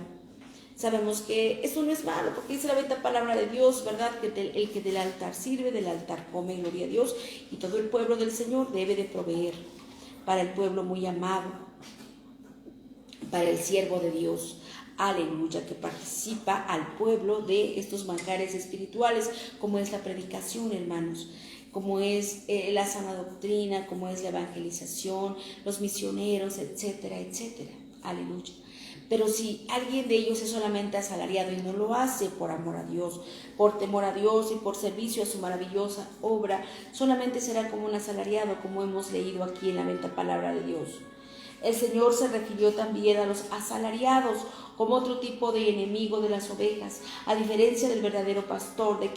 Sabemos que esto no es malo, porque dice la bendita palabra de Dios, ¿verdad?, que el que del altar sirve, del altar come, gloria a Dios, y todo el pueblo del Señor debe de proveer para el pueblo muy amado, para el siervo de Dios. aleluya, que participa al pueblo de estos manjares espirituales, como es la predicación, hermanos, como es la sana doctrina, como es la evangelización, los misioneros, etcétera, etcétera, aleluya. Pero si alguien de ellos es solamente asalariado y no lo hace por amor a Dios, por temor a Dios y por servicio a su maravillosa obra, solamente será como un asalariado, como hemos leído aquí en la bendita palabra de Dios. El Señor se refirió también a los asalariados como otro tipo de enemigo de las ovejas, a diferencia del verdadero pastor, de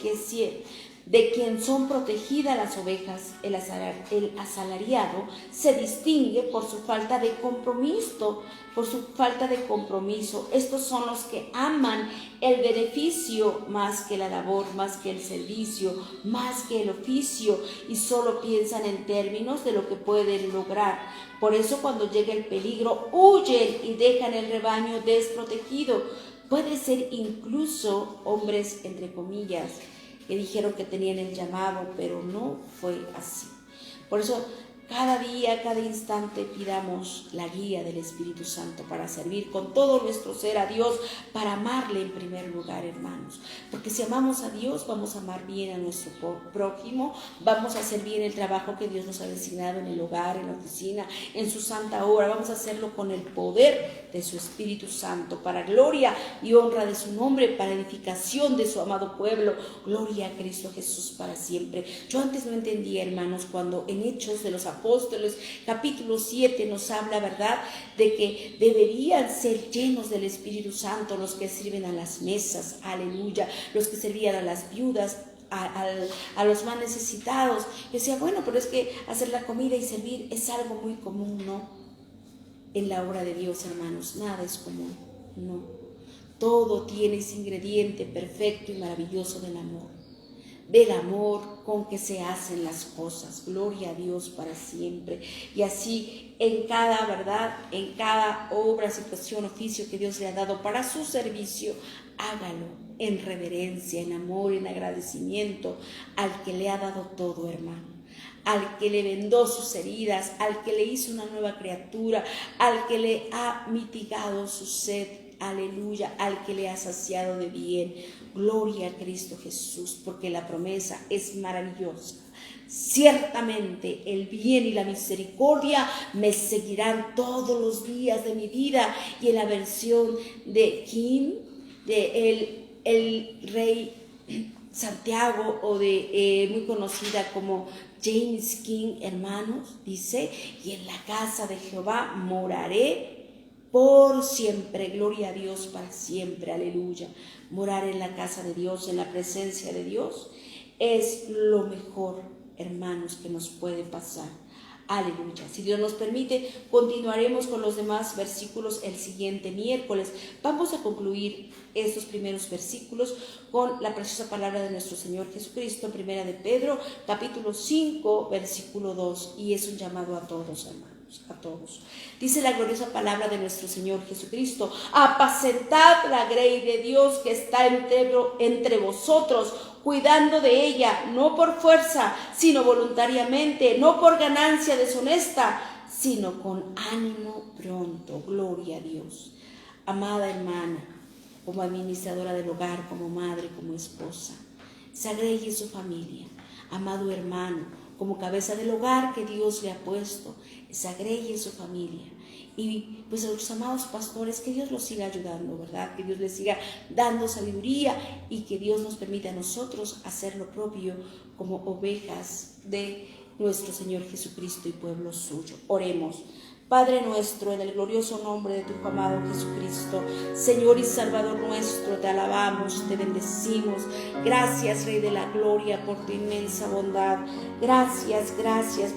quien son protegidas las ovejas. El asalariado se distingue por su falta de compromiso, Estos son los que aman el beneficio más que la labor, más que el servicio, más que el oficio, y solo piensan en términos de lo que pueden lograr. Por eso cuando llega el peligro, huyen y dejan el rebaño desprotegido. Puede ser incluso hombres, entre comillas, que dijeron que tenían el llamado, pero no fue así. Por eso, cada día, cada instante, pidamos la guía del Espíritu Santo para servir con todo nuestro ser a Dios, para amarle en primer lugar, hermanos. Porque si amamos a Dios, vamos a amar bien a nuestro prójimo, vamos a hacer bien el trabajo que Dios nos ha designado en el hogar, en la oficina, en su santa obra. Vamos a hacerlo con el poder de su Espíritu Santo, para gloria y honra de su nombre, para edificación de su amado pueblo. Gloria a Cristo Jesús para siempre. Yo antes no entendía, hermanos, cuando en Hechos de los Apóstoles, capítulo 7, nos habla, ¿verdad?, de que deberían ser llenos del Espíritu Santo los que sirven a las mesas, aleluya, los que servían a las viudas, a los más necesitados. Yo decía, bueno, pero es que hacer la comida y servir es algo muy común, ¿no? En la obra de Dios, hermanos, nada es común, no. Todo tiene ese ingrediente perfecto y maravilloso del amor con que se hacen las cosas. Gloria a Dios para siempre. Y así en cada verdad, en cada obra, situación, oficio que Dios le ha dado para su servicio, hágalo en reverencia, en amor, en agradecimiento al que le ha dado todo, hermano, al que le vendó sus heridas, al que le hizo una nueva criatura, al que le ha mitigado su sed, aleluya, al que le ha saciado de bien. Gloria a Cristo Jesús, porque la promesa es maravillosa. Ciertamente el bien y la misericordia me seguirán todos los días de mi vida. Y en la versión de King, de el rey Santiago, o de muy conocida como James King, hermanos, dice: y en la casa de Jehová moraré por siempre. Gloria a Dios para siempre, aleluya. Morar en la casa de Dios, en la presencia de Dios, es lo mejor, hermanos, que nos puede pasar. Aleluya. Si Dios nos permite, continuaremos con los demás versículos el siguiente miércoles. Vamos a concluir estos primeros versículos con la preciosa palabra de nuestro Señor Jesucristo en Primera de Pedro, capítulo 5, versículo 2. Y es un llamado a todos, hermanos, a todos. Dice la gloriosa palabra de nuestro Señor Jesucristo: apacentad la grey de Dios que está entre vosotros, cuidando de ella, no por fuerza, sino voluntariamente, no por ganancia deshonesta, sino con ánimo pronto. Gloria a Dios. Amada hermana, como administradora del hogar, como madre, como esposa, se agregue su familia. Amado hermano, como cabeza del hogar que Dios le ha puesto, se agregue su familia. Y pues a los amados pastores, que Dios los siga ayudando, ¿verdad? Que Dios les siga dando sabiduría, y que Dios nos permita a nosotros hacer lo propio como ovejas de nuestro Señor Jesucristo y pueblo suyo. Oremos. Padre nuestro, en el glorioso nombre de tu Hijo amado Jesucristo, Señor y Salvador nuestro, te alabamos, te bendecimos. Gracias, Rey de la Gloria, por tu inmensa bondad. Gracias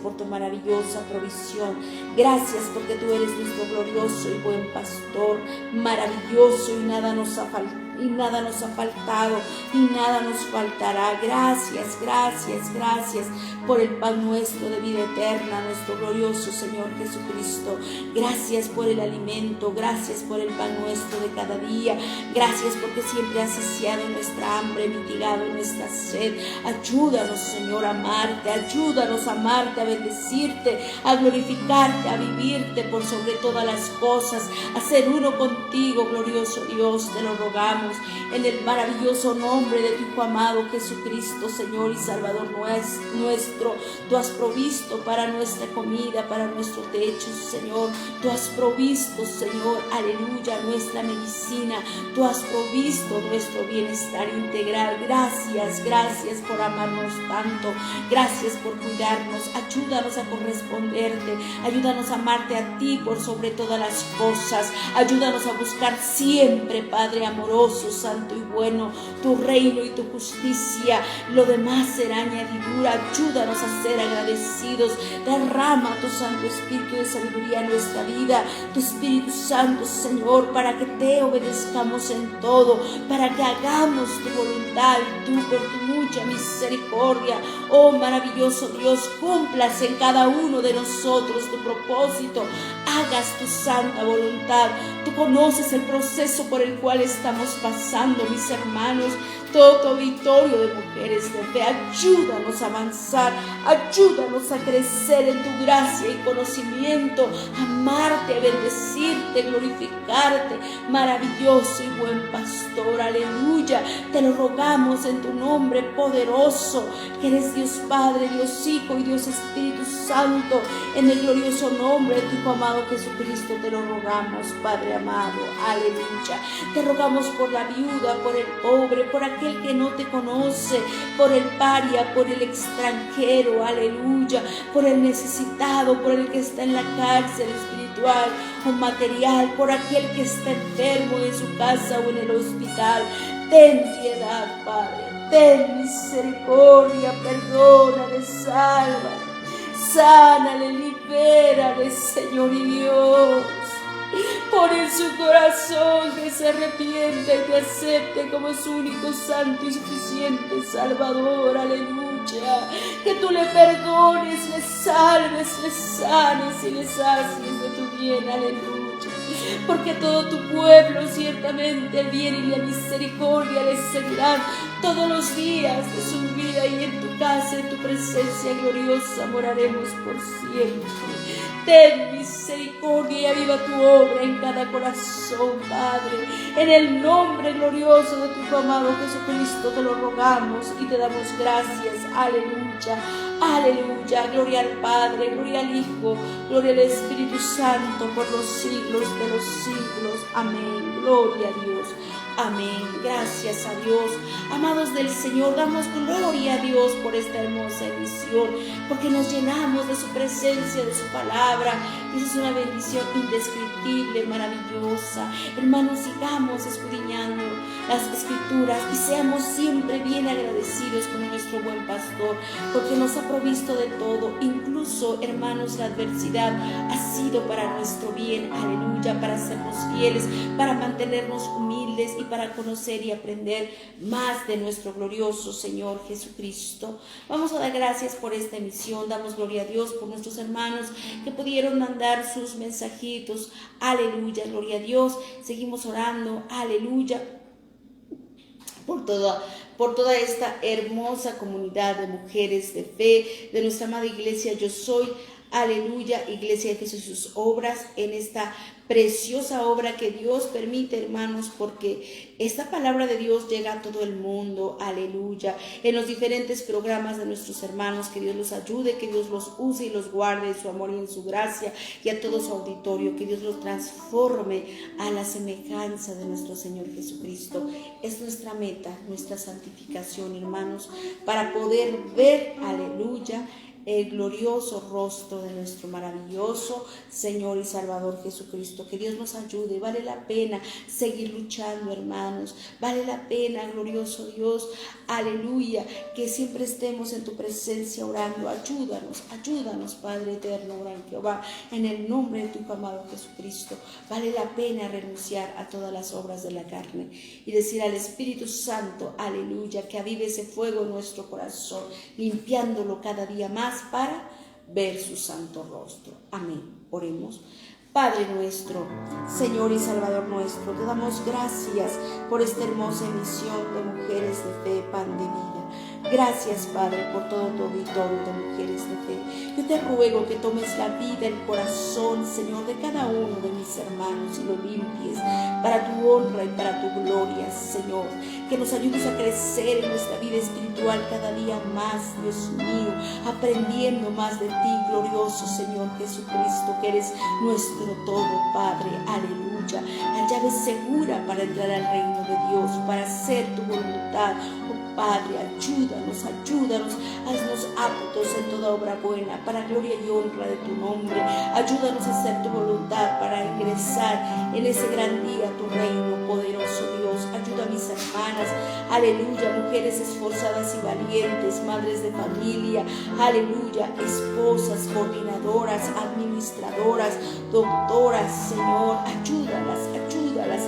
por tu maravillosa provisión. Gracias porque tú eres nuestro glorioso y buen pastor, maravilloso, y nada nos ha faltado. y nada nos ha faltado y nada nos faltará. Gracias, gracias, gracias por el pan nuestro de vida eterna, nuestro glorioso Señor Jesucristo. Gracias por el alimento, gracias por el pan nuestro de cada día. Gracias porque siempre has saciado nuestra hambre, mitigado nuestra sed. Ayúdanos, Señor, a amarte, ayúdanos a amarte, a bendecirte, a glorificarte, a vivirte por sobre todas las cosas, a ser uno contigo, glorioso Dios. Te lo rogamos en el maravilloso nombre de tu Hijo amado Jesucristo, Señor y Salvador nuestro. Tú has provisto para nuestra comida, para nuestro techo, Señor. Tú has provisto, Señor, aleluya, nuestra medicina. Tú has provisto nuestro bienestar integral. Gracias, gracias por amarnos tanto. Gracias por cuidarnos. Ayúdanos a corresponderte. Ayúdanos a amarte a ti por sobre todas las cosas. Ayúdanos a buscar siempre, Padre amoroso, santo y bueno, tu reino y tu justicia. Lo demás será añadidura. Ayúdanos a ser agradecidos. Derrama tu Santo Espíritu de sabiduría en nuestra vida, tu Espíritu Santo, Señor, para que te obedezcamos en todo, para que hagamos tu voluntad. Y tú, por tu mucha misericordia, oh maravilloso Dios, cumplas en cada uno de nosotros tu propósito. Hagas tu santa voluntad. Tú conoces el proceso por el cual estamos pasando, mis hermanos, todo auditorio de mujeres de fe. Ayúdanos a avanzar, ayúdanos a crecer en tu gracia y conocimiento, amarte, bendecirte, glorificarte, maravilloso y buen pastor. Aleluya. Te lo rogamos en tu nombre poderoso, que eres Dios Padre, Dios Hijo y Dios Espíritu Santo. En el glorioso nombre de tu Hijo amado Jesucristo te lo rogamos, Padre amado. Aleluya. Te rogamos por la viuda, por el pobre, por aquel que no te conoce, por el paria, por el extranjero, aleluya, por el necesitado, por el que está en la cárcel espiritual o material, por aquel que está enfermo en su casa o en el hospital. Ten piedad, Padre, ten misericordia, perdónale, sálvale, sánale, libérale, Señor y Dios. Pon en su corazón que se arrepienta y te acepte como su único santo y suficiente Salvador. Aleluya. Que tú le perdones, le salves, le sanes y le sacies de tu bien. Aleluya. Porque todo tu pueblo ciertamente el bien y la misericordia les seguirán todos los días de su vida, y en tu casa, en tu presencia gloriosa, moraremos por siempre. Ten misericordia y aviva tu obra en cada corazón, Padre. En el nombre glorioso de tu Hijo amado Jesucristo te lo rogamos y te damos gracias. Aleluya, aleluya. Gloria al Padre, gloria al Hijo, gloria al Espíritu Santo por los siglos de los siglos. Amén. Gloria a Dios. Amén. Gracias a Dios. Amados del Señor, damos gloria a Dios por esta hermosa emisión, porque nos llenamos de su presencia, de su palabra. Y es una bendición indescriptible, maravillosa. Hermanos, sigamos escudriñando las Escrituras y seamos siempre bien agradecidos con nuestro buen pastor, porque nos ha provisto de todo. Incluso, hermanos, la adversidad ha sido para nuestro bien. Aleluya. Para sernos fieles, para mantenernos humildes y para conocer y aprender más de nuestro glorioso Señor Jesucristo. Vamos a dar gracias por esta emisión. Damos gloria a Dios por nuestros hermanos que pudieron mandar sus mensajitos. Aleluya, gloria a Dios. Seguimos orando. Aleluya. Por toda esta hermosa comunidad de mujeres de fe, de nuestra amada iglesia Yo Soy. Aleluya, Iglesia de Jesús y sus obras, en esta preciosa obra que Dios permite, hermanos, porque esta palabra de Dios llega a todo el mundo. Aleluya. En los diferentes programas de nuestros hermanos, que Dios los ayude, que Dios los use y los guarde en su amor y en su gracia, y a todo su auditorio, que Dios los transforme a la semejanza de nuestro Señor Jesucristo. Es nuestra meta, nuestra santificación, hermanos, para poder ver, aleluya, el glorioso rostro de nuestro maravilloso Señor y Salvador Jesucristo. Que Dios nos ayude. Vale la pena seguir luchando, hermanos. Vale la pena, glorioso Dios, aleluya, que siempre estemos en tu presencia orando. Ayúdanos, Padre eterno, gran Jehová, en el nombre de tu Hijo amado Jesucristo. Vale la pena renunciar a todas las obras de la carne y decir al Espíritu Santo, aleluya, que avive ese fuego en nuestro corazón, limpiándolo cada día más para ver su santo rostro. Amén. Oremos. Padre nuestro, Señor y Salvador nuestro, te damos gracias por esta hermosa emisión de Mujeres de Fe, Pan de Vida. Gracias, Padre, por todo tu auditorio de Mujeres de Fe. Yo te ruego que tomes la vida, el corazón, Señor, de cada uno de mis hermanos y lo limpies para tu honra y para tu gloria, Señor. Que nos ayudes a crecer en nuestra vida espiritual cada día más, Dios mío, aprendiendo más de ti, glorioso Señor Jesucristo, que eres nuestro todo, Padre. Aleluya. La llave segura para entrar al reino de Dios, para hacer tu voluntad. Padre, ayúdanos, haznos aptos en toda obra buena, para gloria y honra de tu nombre. Ayúdanos a hacer tu voluntad para ingresar en ese gran día a tu reino, poderoso Dios. Ayuda a mis hermanas, aleluya, mujeres esforzadas y valientes, madres de familia, aleluya, esposas, coordinadoras, administradoras, doctoras, Señor, ayúdalas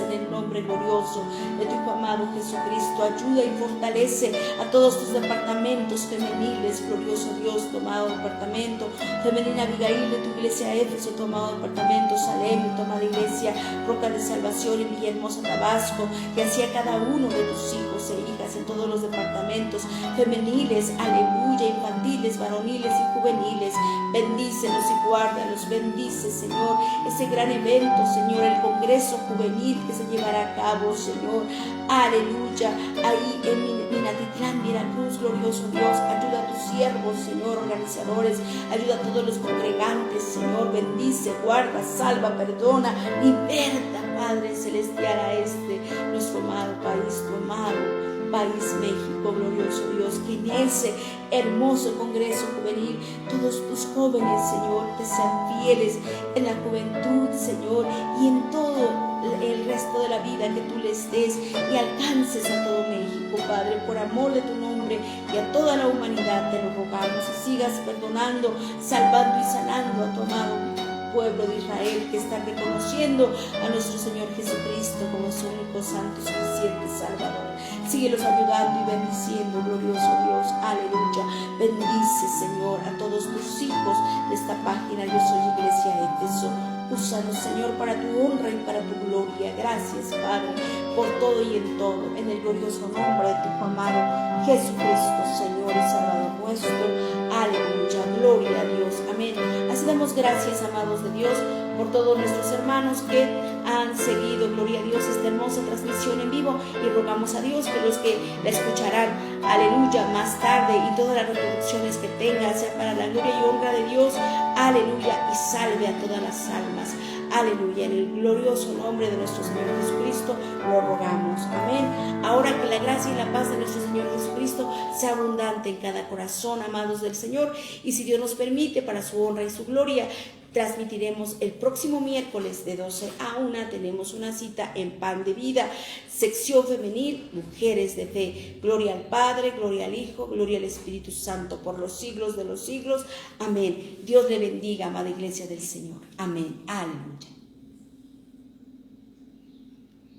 en el nombre glorioso de tu Hijo amado Jesucristo. Ayuda y fortalece a todos tus departamentos femeniles, glorioso Dios, tomado departamento femenina Abigail de tu iglesia Éfeso, tomado departamento Salem, tomada iglesia Roca de Salvación en Villahermosa, Tabasco, que hacía cada uno de tus hijos e hijas en todos los departamentos femeniles, aleluya, infantiles, varoniles y juveniles. Bendícelos y guárdalos, bendice, Señor, ese gran evento, Señor, el Congreso Juvenil que se llevará a cabo, Señor, aleluya, ahí en Minatitlán, Veracruz, glorioso Dios. Ayuda a tus siervos, Señor, organizadores, ayuda a todos los congregantes, Señor, bendice, guarda, salva, perdona, liberta, Padre celestial, a nuestro amado país, tu amado país México, glorioso Dios, que en ese hermoso Congreso Juvenil todos tus jóvenes, Señor, te sean fieles en la juventud, Señor, y en todo el resto de la vida que tú les des, y alcances a todo México, Padre, por amor de tu nombre y a toda la humanidad te lo rogamos, y sigas perdonando, salvando y sanando a tu amado pueblo de Israel, que está reconociendo a nuestro Señor Jesucristo como su único santo y suficiente Salvador. Síguelos ayudando y bendiciendo, glorioso Dios, aleluya. Bendice, Señor, a todos tus hijos de esta página Yo Soy Iglesia Éfeso. Úsanos, Señor, para tu honra y para tu gloria. Gracias, Padre, por todo y en todo, en el glorioso nombre de tu Hijo amado Jesucristo, Señor y Salvador nuestro. Aleluya, gloria a Dios, amén. Así damos gracias, amados de Dios, por todos nuestros hermanos que han seguido, gloria a Dios, esta hermosa transmisión en vivo, y rogamos a Dios que los que la escucharán, aleluya, más tarde, y todas las reproducciones que tenga, sea para la gloria y honra de Dios, aleluya, y salve a todas las almas, aleluya, en el glorioso nombre de nuestro Señor Jesucristo lo rogamos, amén. Ahora que la gracia y la paz de nuestro Señor Jesucristo sea abundante en cada corazón, amados del Señor, y si Dios nos permite, para su honra y su gloria, transmitiremos el próximo miércoles de 12 a 1. Tenemos una cita en Pan de Vida, sección femenil, Mujeres de Fe. Gloria al Padre, gloria al Hijo, gloria al Espíritu Santo, por los siglos de los siglos. Amén. Dios le bendiga, amada iglesia del Señor. Amén. Aleluya.